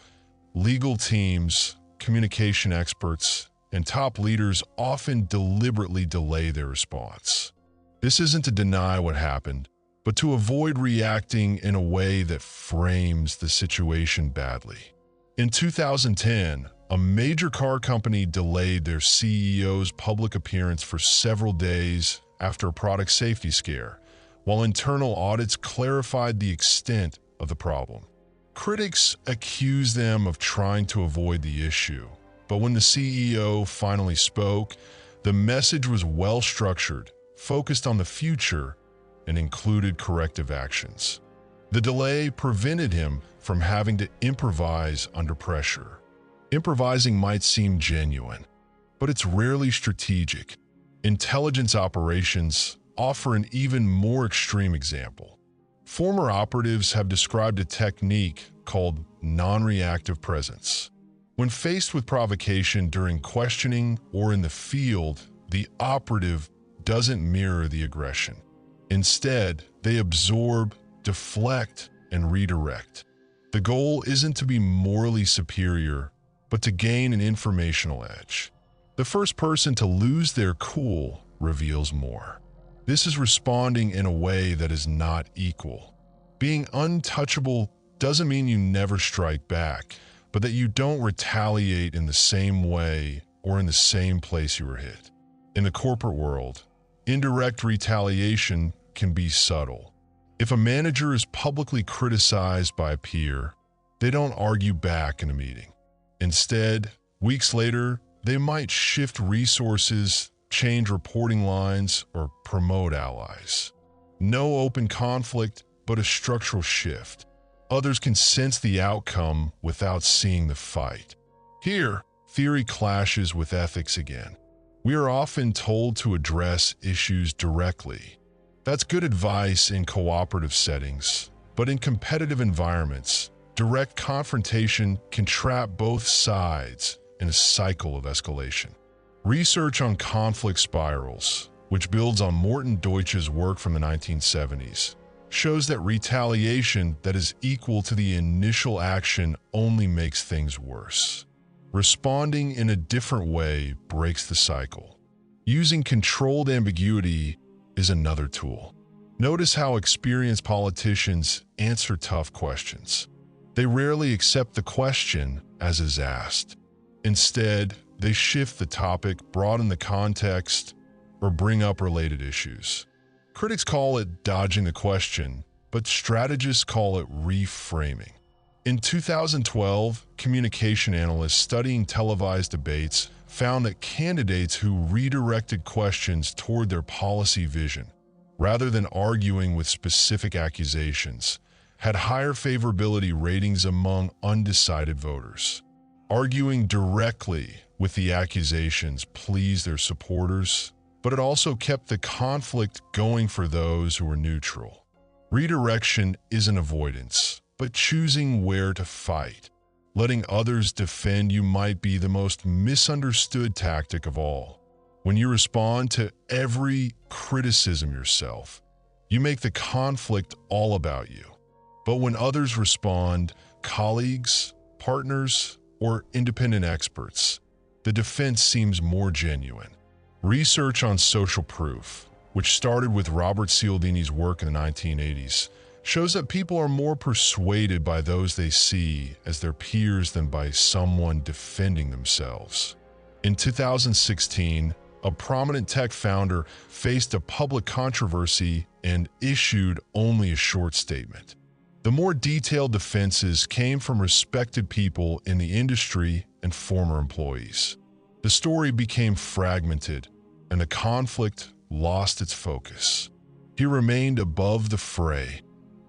legal teams, communication experts, and top leaders often deliberately delay their response. This isn't to deny what happened, but to avoid reacting in a way that frames the situation badly. In 2010, a major car company delayed their CEO's public appearance for several days after a product safety scare, while internal audits clarified the extent of the problem. Critics accused them of trying to avoid the issue, but when the CEO finally spoke, the message was well-structured, focused on the future, and included corrective actions. The delay prevented him from having to improvise under pressure. Improvising might seem genuine, but it's rarely strategic. Intelligence operations offer an even more extreme example. Former operatives have described a technique called non-reactive presence. When faced with provocation during questioning or in the field, the operative doesn't mirror the aggression. Instead, they absorb, deflect, and redirect. The goal isn't to be morally superior, but to gain an informational edge. The first person to lose their cool reveals more. This is responding in a way that is not equal. Being untouchable doesn't mean you never strike back, but that you don't retaliate in the same way or in the same place you were hit. In the corporate world, indirect retaliation can be subtle. If a manager is publicly criticized by a peer, they don't argue back in a meeting. Instead, weeks later, they might shift resources, change reporting lines, or promote allies. No open conflict, but a structural shift. Others can sense the outcome without seeing the fight. Here, theory clashes with ethics again. We are often told to address issues directly. That's good advice in cooperative settings, but in competitive environments, direct confrontation can trap both sides in a cycle of escalation. Research on conflict spirals, which builds on Morton Deutsch's work from the 1970s, shows that retaliation that is equal to the initial action only makes things worse. Responding in a different way breaks the cycle. Using controlled ambiguity is another tool. Notice how experienced politicians answer tough questions. They rarely accept the question as is asked. Instead, they shift the topic, broaden the context, or bring up related issues. Critics call it dodging the question, but strategists call it reframing. In 2012, communication analysts studying televised debates found that candidates who redirected questions toward their policy vision, rather than arguing with specific accusations, had higher favorability ratings among undecided voters. Arguing directly with the accusations pleased their supporters, but it also kept the conflict going for those who were neutral. Redirection isn't avoidance, but choosing where to fight. Letting others defend you might be the most misunderstood tactic of all. When you respond to every criticism yourself, you make the conflict all about you. But when others respond, colleagues, partners, or independent experts, the defense seems more genuine. Research on social proof, which started with Robert Cialdini's work in the 1980s, shows that people are more persuaded by those they see as their peers than by someone defending themselves. In 2016, a prominent tech founder, faced a public controversy and issued only a short statement. The more detailed defenses came from respected people in the industry and former employees. The story became fragmented, and the conflict lost its focus. He remained above the fray,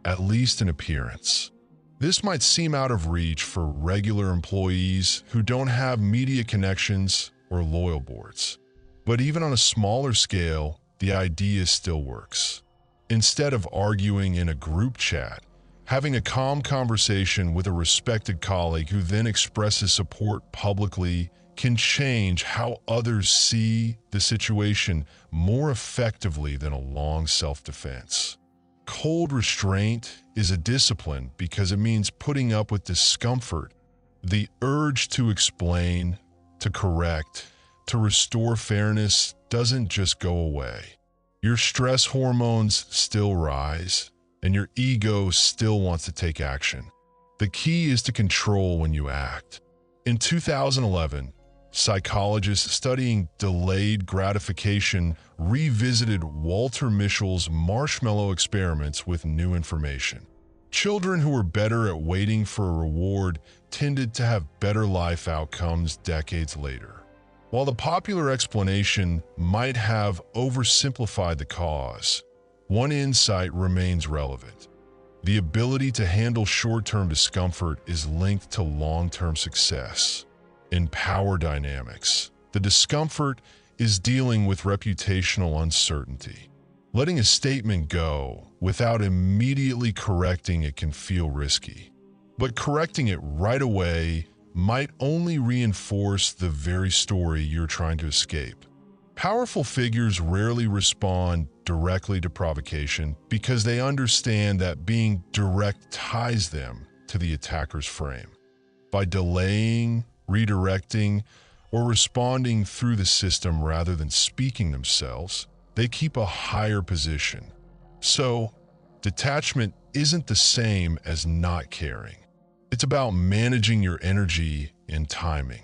at least in appearance. This might seem out of reach for regular employees who don't have media connections or loyal boards. But even on a smaller scale, the idea still works. Instead of arguing in a group chat, having a calm conversation with a respected colleague who then expresses support publicly can change how others see the situation more effectively than a long self-defense. Cold restraint is a discipline because it means putting up with discomfort. The urge to explain, to correct, to restore fairness doesn't just go away. Your stress hormones still rise, and your ego still wants to take action. The key is to control when you act. In 2011, psychologists studying delayed gratification revisited Walter Mischel's marshmallow experiments with new information. Children who were better at waiting for a reward tended to have better life outcomes decades later. While the popular explanation might have oversimplified the cause, one insight remains relevant. The ability to handle short-term discomfort is linked to long-term success. In power dynamics, the discomfort is dealing with reputational uncertainty. Letting a statement go without immediately correcting it can feel risky, but correcting it right away might only reinforce the very story you're trying to escape. Powerful figures rarely respond directly to provocation because they understand that being direct ties them to the attacker's frame. By delaying, redirecting, or responding through the system rather than speaking themselves, they keep a higher position. So, detachment isn't the same as not caring. It's about managing your energy and timing.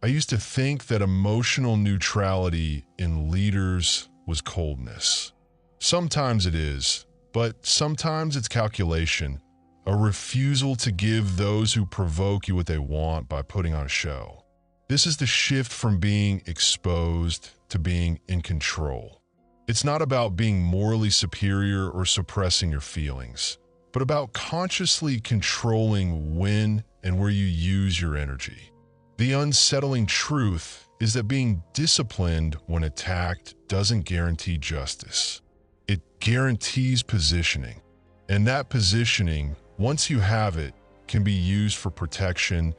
I used to think that emotional neutrality in leaders was coldness. Sometimes it is, but sometimes it's calculation, a refusal to give those who provoke you what they want by putting on a show. This is the shift from being exposed to being in control. It's not about being morally superior or suppressing your feelings, but about consciously controlling when and where you use your energy. The unsettling truth is that being disciplined when attacked doesn't guarantee justice. It guarantees positioning. And that positioning, once you have it, can be used for protection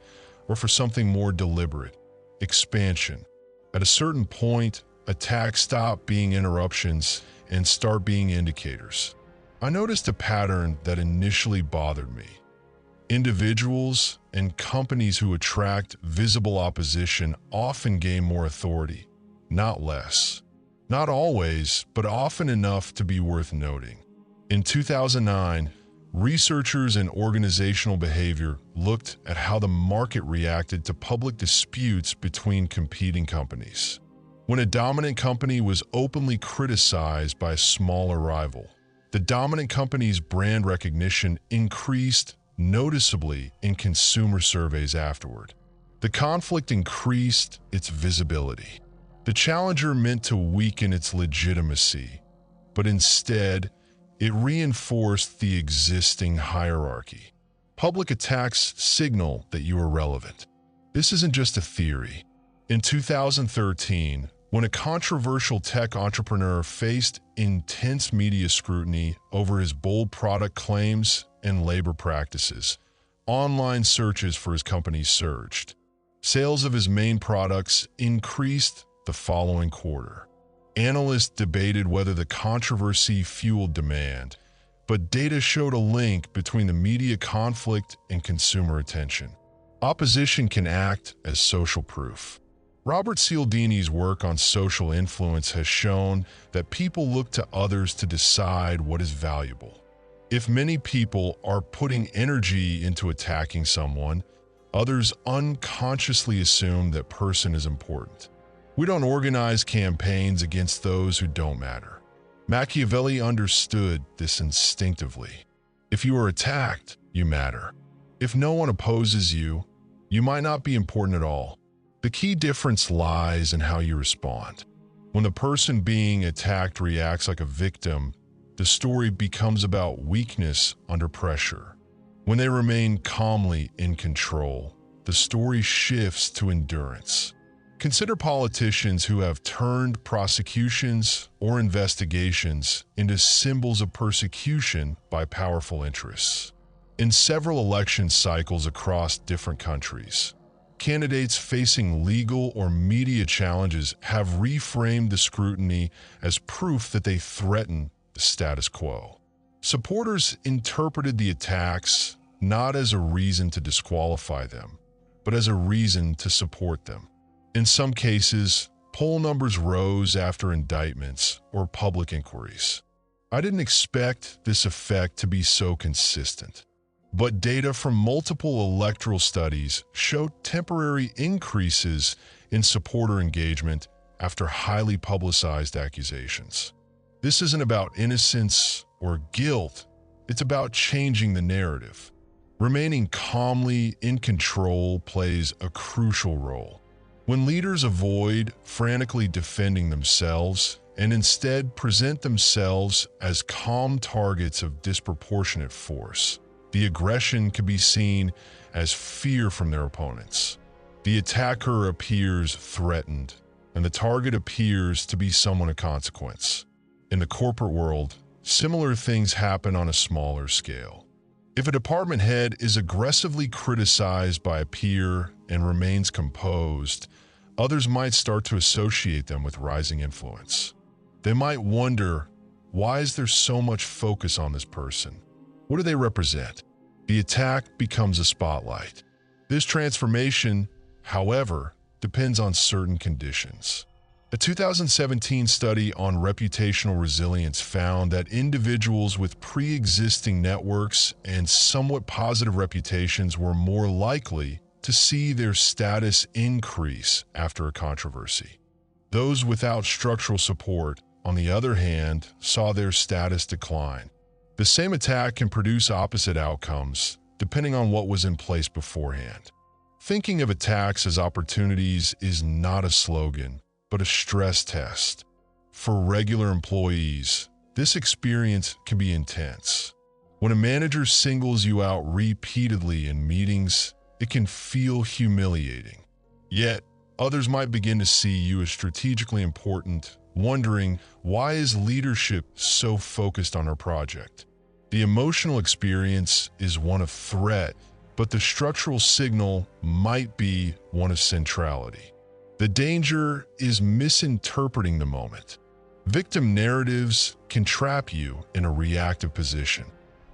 or for something more deliberate, expansion. At a certain point, attacks stop being interruptions and start being indicators. I noticed a pattern that initially bothered me. Individuals and companies who attract visible opposition often gain more authority, not less. Not always, but often enough to be worth noting. In 2009, researchers in organizational behavior looked at how the market reacted to public disputes between competing companies. When a dominant company was openly criticized by a smaller rival, the dominant company's brand recognition increased noticeably in consumer surveys afterward. The conflict increased its visibility. The challenger meant to weaken its legitimacy, but instead, it reinforced the existing hierarchy. Public attacks signal that you are relevant. This isn't just a theory. In 2013, when a controversial tech entrepreneur faced intense media scrutiny over his bold product claims and labor practices, online searches for his company surged. Sales of his main products increased the following quarter. Analysts debated whether the controversy fueled demand, but data showed a link between the media conflict and consumer attention. Opposition can act as social proof. Robert Cialdini's work on social influence has shown that people look to others to decide what is valuable. If many people are putting energy into attacking someone, others unconsciously assume that person is important. We don't organize campaigns against those who don't matter. Machiavelli understood this instinctively. If you are attacked, you matter. If no one opposes you, you might not be important at all. The key difference lies in how you respond. When the person being attacked reacts like a victim, the story becomes about weakness under pressure. When they remain calmly in control, the story shifts to endurance. Consider politicians who have turned prosecutions or investigations into symbols of persecution by powerful interests. In several election cycles across different countries, candidates facing legal or media challenges have reframed the scrutiny as proof that they threaten the status quo. Supporters interpreted the attacks not as a reason to disqualify them, but as a reason to support them. In some cases, poll numbers rose after indictments or public inquiries. I didn't expect this effect to be so consistent, but data from multiple electoral studies showed temporary increases in supporter engagement after highly publicized accusations. This isn't about innocence or guilt, it's about changing the narrative. Remaining calmly in control plays a crucial role. When leaders avoid frantically defending themselves and instead present themselves as calm targets of disproportionate force, the aggression can be seen as fear from their opponents. The attacker appears threatened, and the target appears to be someone of consequence. In the corporate world, similar things happen on a smaller scale. If a department head is aggressively criticized by a peer and remains composed, others might start to associate them with rising influence. They might wonder, why is there so much focus on this person? What do they represent? The attack becomes a spotlight. This transformation, however, depends on certain conditions. A 2017 study on reputational resilience found that individuals with pre-existing networks and somewhat positive reputations were more likely to see their status increase after a controversy. Those without structural support, on the other hand, saw their status decline. The same attack can produce opposite outcomes, depending on what was in place beforehand. Thinking of attacks as opportunities is not a slogan, but a stress test. For regular employees, this experience can be intense. When a manager singles you out repeatedly in meetings, it can feel humiliating. Yet, others might begin to see you as strategically important, wondering, why is leadership so focused on our project? The emotional experience is one of threat, but the structural signal might be one of centrality. The danger is misinterpreting the moment. Victim narratives can trap you in a reactive position.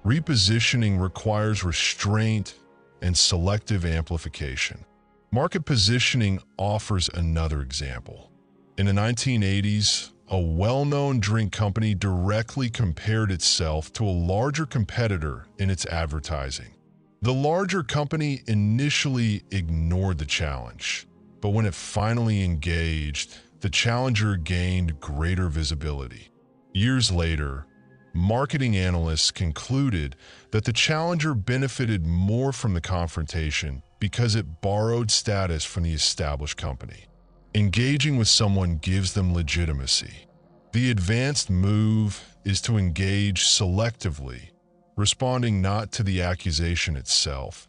Repositioning requires restraint and selective amplification. Market positioning offers another example. In the 1980s, a well-known drink company directly compared itself to a larger competitor in its advertising. The larger company initially ignored the challenge, but when it finally engaged, the challenger gained greater visibility. Years later, marketing analysts concluded that the challenger benefited more from the confrontation because it borrowed status from the established company. Engaging with someone gives them legitimacy. The advanced move is to engage selectively, responding not to the accusation itself,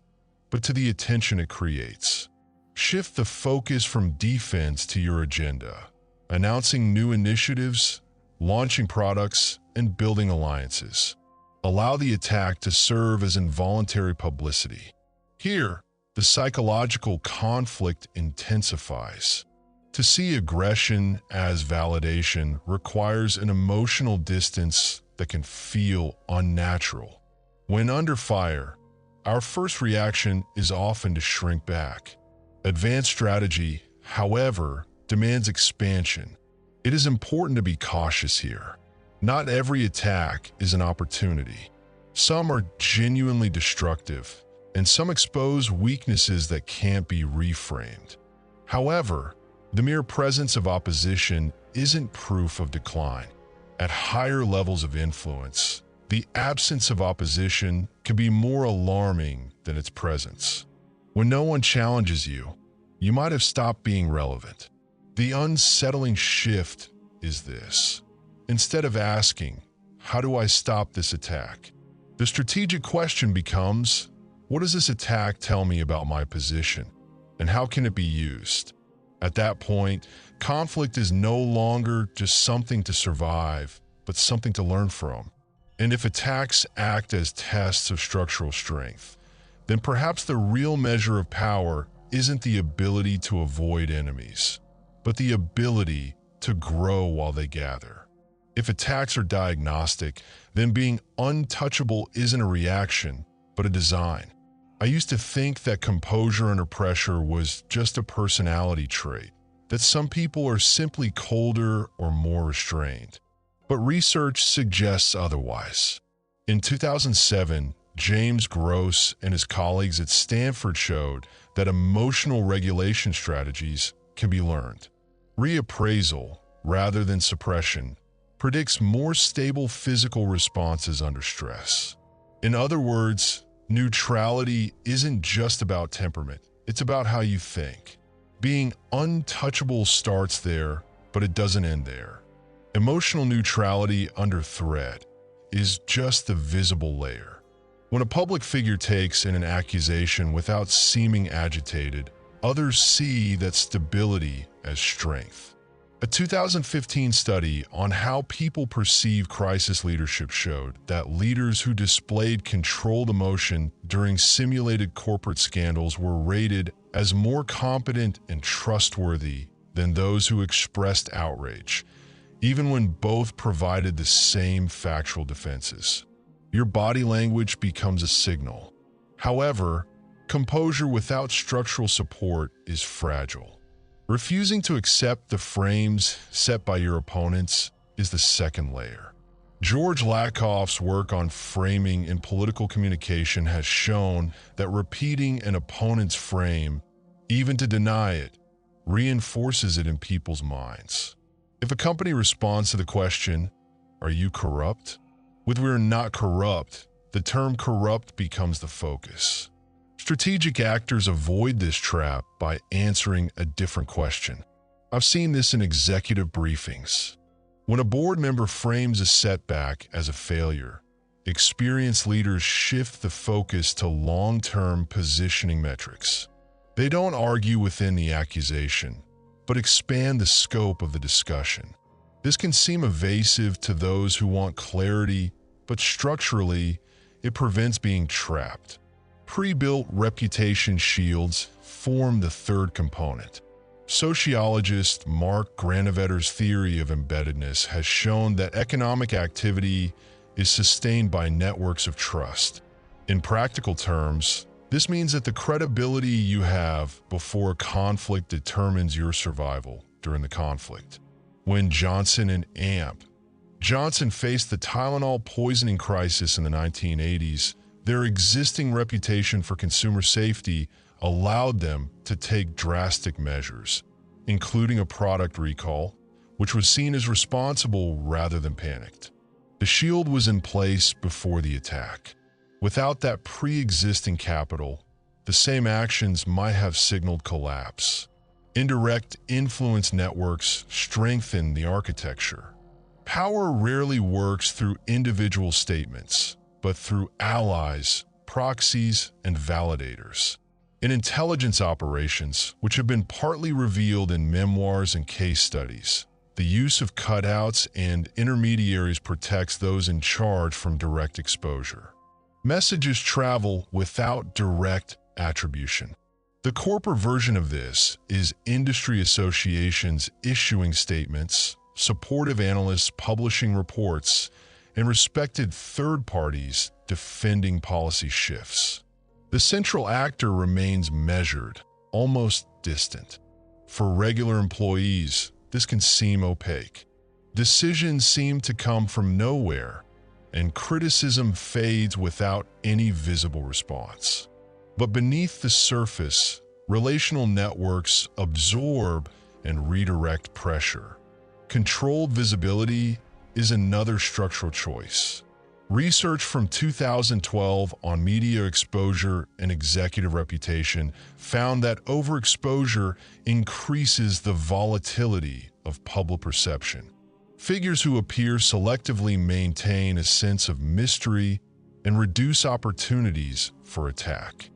but to the attention it creates. Shift the focus from defense to your agenda, announcing new initiatives, launching products, and building alliances. Allow the attack to serve as involuntary publicity. Here, the psychological conflict intensifies. To see aggression as validation requires an emotional distance that can feel unnatural. When under fire, our first reaction is often to shrink back. Advanced strategy, however, demands expansion. It is important to be cautious here. Not every attack is an opportunity. Some are genuinely destructive, and some expose weaknesses that can't be reframed. However, The mere presence of opposition isn't proof of decline. At higher levels of influence, the absence of opposition can be more alarming than its presence. When no one challenges you, you might have stopped being relevant. The unsettling shift is this. Instead of asking, "How do I stop this attack?" the strategic question becomes, "What does this attack tell me about my position, and how can it be used?" At that point, conflict is no longer just something to survive, but something to learn from. And if attacks act as tests of structural strength, then perhaps the real measure of power isn't the ability to avoid enemies, but the ability to grow while they gather. If attacks are diagnostic, then being untouchable isn't a reaction, but a design. I used to think that composure under pressure was just a personality trait, that some people are simply colder or more restrained. But research suggests otherwise. In 2007, James Gross and his colleagues at Stanford showed that emotional regulation strategies can be learned. Reappraisal, rather than suppression, predicts more stable physical responses under stress. In other words, neutrality isn't just about temperament, it's about how you think. Being untouchable starts there, but it doesn't end there. Emotional neutrality under threat is just the visible layer. When a public figure takes in an accusation without seeming agitated, others see that stability as strength. A 2015 study on how people perceive crisis leadership showed that leaders who displayed controlled emotion during simulated corporate scandals were rated as more competent and trustworthy than those who expressed outrage, even when both provided the same factual defenses. Your body language becomes a signal. However, composure without structural support is fragile. Refusing to accept the frames set by your opponents is the second layer. George Lakoff's work on framing in political communication has shown that repeating an opponent's frame, even to deny it, reinforces it in people's minds. If a company responds to the question, "Are you corrupt?" with "We're not corrupt," the term corrupt becomes the focus. Strategic actors avoid this trap by answering a different question. I've seen this in executive briefings. When a board member frames a setback as a failure, experienced leaders shift the focus to long-term positioning metrics. They don't argue within the accusation, but expand the scope of the discussion. This can seem evasive to those who want clarity, but structurally, it prevents being trapped. Pre-built reputation shields form the third component. Sociologist Mark Granovetter's theory of embeddedness has shown that economic activity is sustained by networks of trust. In practical terms, this means that the credibility you have before a conflict determines your survival during the conflict. When Johnson and Johnson faced the Tylenol poisoning crisis in the 1980s, their existing reputation for consumer safety allowed them to take drastic measures, including a product recall, which was seen as responsible rather than panicked. The shield was in place before the attack. Without that pre-existing capital, the same actions might have signaled collapse. Indirect influence networks strengthen the architecture. Power rarely works through individual statements, but through allies, proxies, and validators. In intelligence operations, which have been partly revealed in memoirs and case studies, the use of cutouts and intermediaries protects those in charge from direct exposure. Messages travel without direct attribution. The corporate version of this is industry associations issuing statements, supportive analysts publishing reports, and respected third parties defending policy shifts. The central actor remains measured, almost distant. For regular employees, this can seem opaque. Decisions seem to come from nowhere, and criticism fades without any visible response. But beneath the surface, relational networks absorb and redirect pressure. Controlled visibility is another structural choice. Research from 2012 on media exposure and executive reputation found that overexposure increases the volatility of public perception. Figures who appear selectively maintain a sense of mystery and reduce opportunities for attack.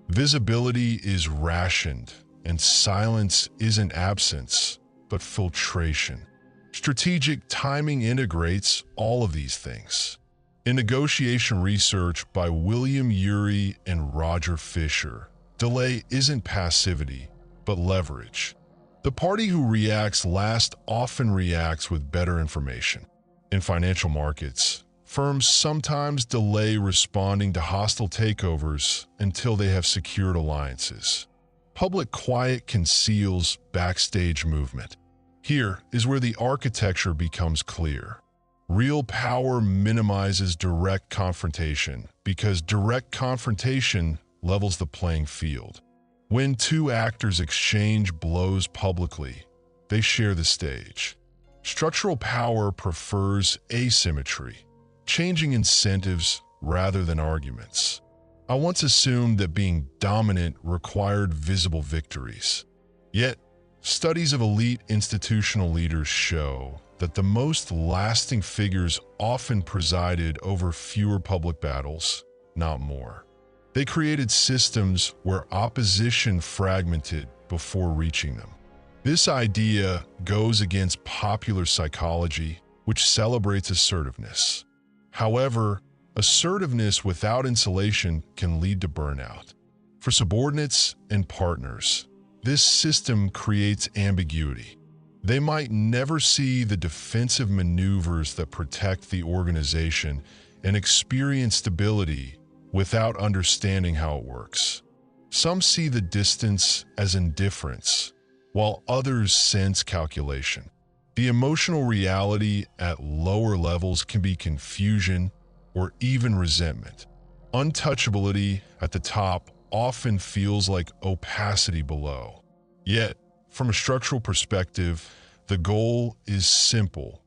Visibility is rationed, and silence isn't absence, but filtration. Strategic timing integrates all of these things. In negotiation research by William Ury and Roger Fisher, delay isn't passivity, but leverage. The party who reacts last often reacts with better information. In financial markets, firms sometimes delay responding to hostile takeovers until they have secured alliances. Public quiet conceals backstage movement. Here is where the architecture becomes clear. Real power minimizes direct confrontation because direct confrontation levels the playing field. When two actors exchange blows publicly, they share the stage. Structural power prefers asymmetry, changing incentives rather than arguments. I once assumed that being dominant required visible victories. Yet, studies of elite institutional leaders show that the most lasting figures often presided over fewer public battles, not more. They created systems where opposition fragmented before reaching them. This idea goes against popular psychology, which celebrates assertiveness. However, assertiveness without insulation can lead to burnout. For subordinates and partners, this system creates ambiguity. They might never see the defensive maneuvers that protect the organization and experience stability without understanding how it works. Some see the distance as indifference, while others sense calculation. The emotional reality at lower levels can be confusion or even resentment. Untouchability at the top often feels like opacity below. Yet, from a structural perspective, the goal is simple.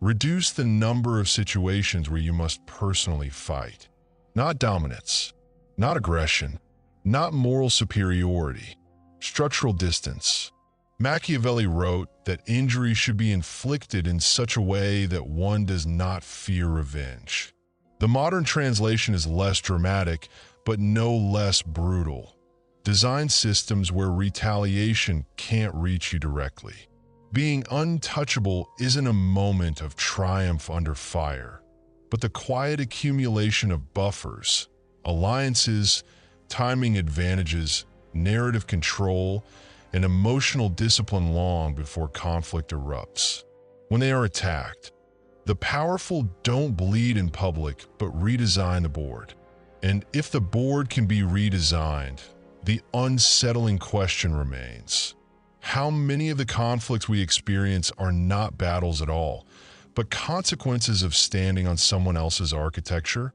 Reduce the number of situations where you must personally fight. Not dominance, not aggression, not moral superiority, structural distance. Machiavelli wrote that injury should be inflicted in such a way that one does not fear revenge. The modern translation is less dramatic, but no less brutal. Design systems where retaliation can't reach you directly. Being untouchable isn't a moment of triumph under fire, but the quiet accumulation of buffers, alliances, timing advantages, narrative control, and emotional discipline long before conflict erupts. When they are attacked, the powerful don't bleed in public but redesign the board. And if the board can be redesigned, the unsettling question remains. How many of the conflicts we experience are not battles at all, but consequences of standing on someone else's architecture?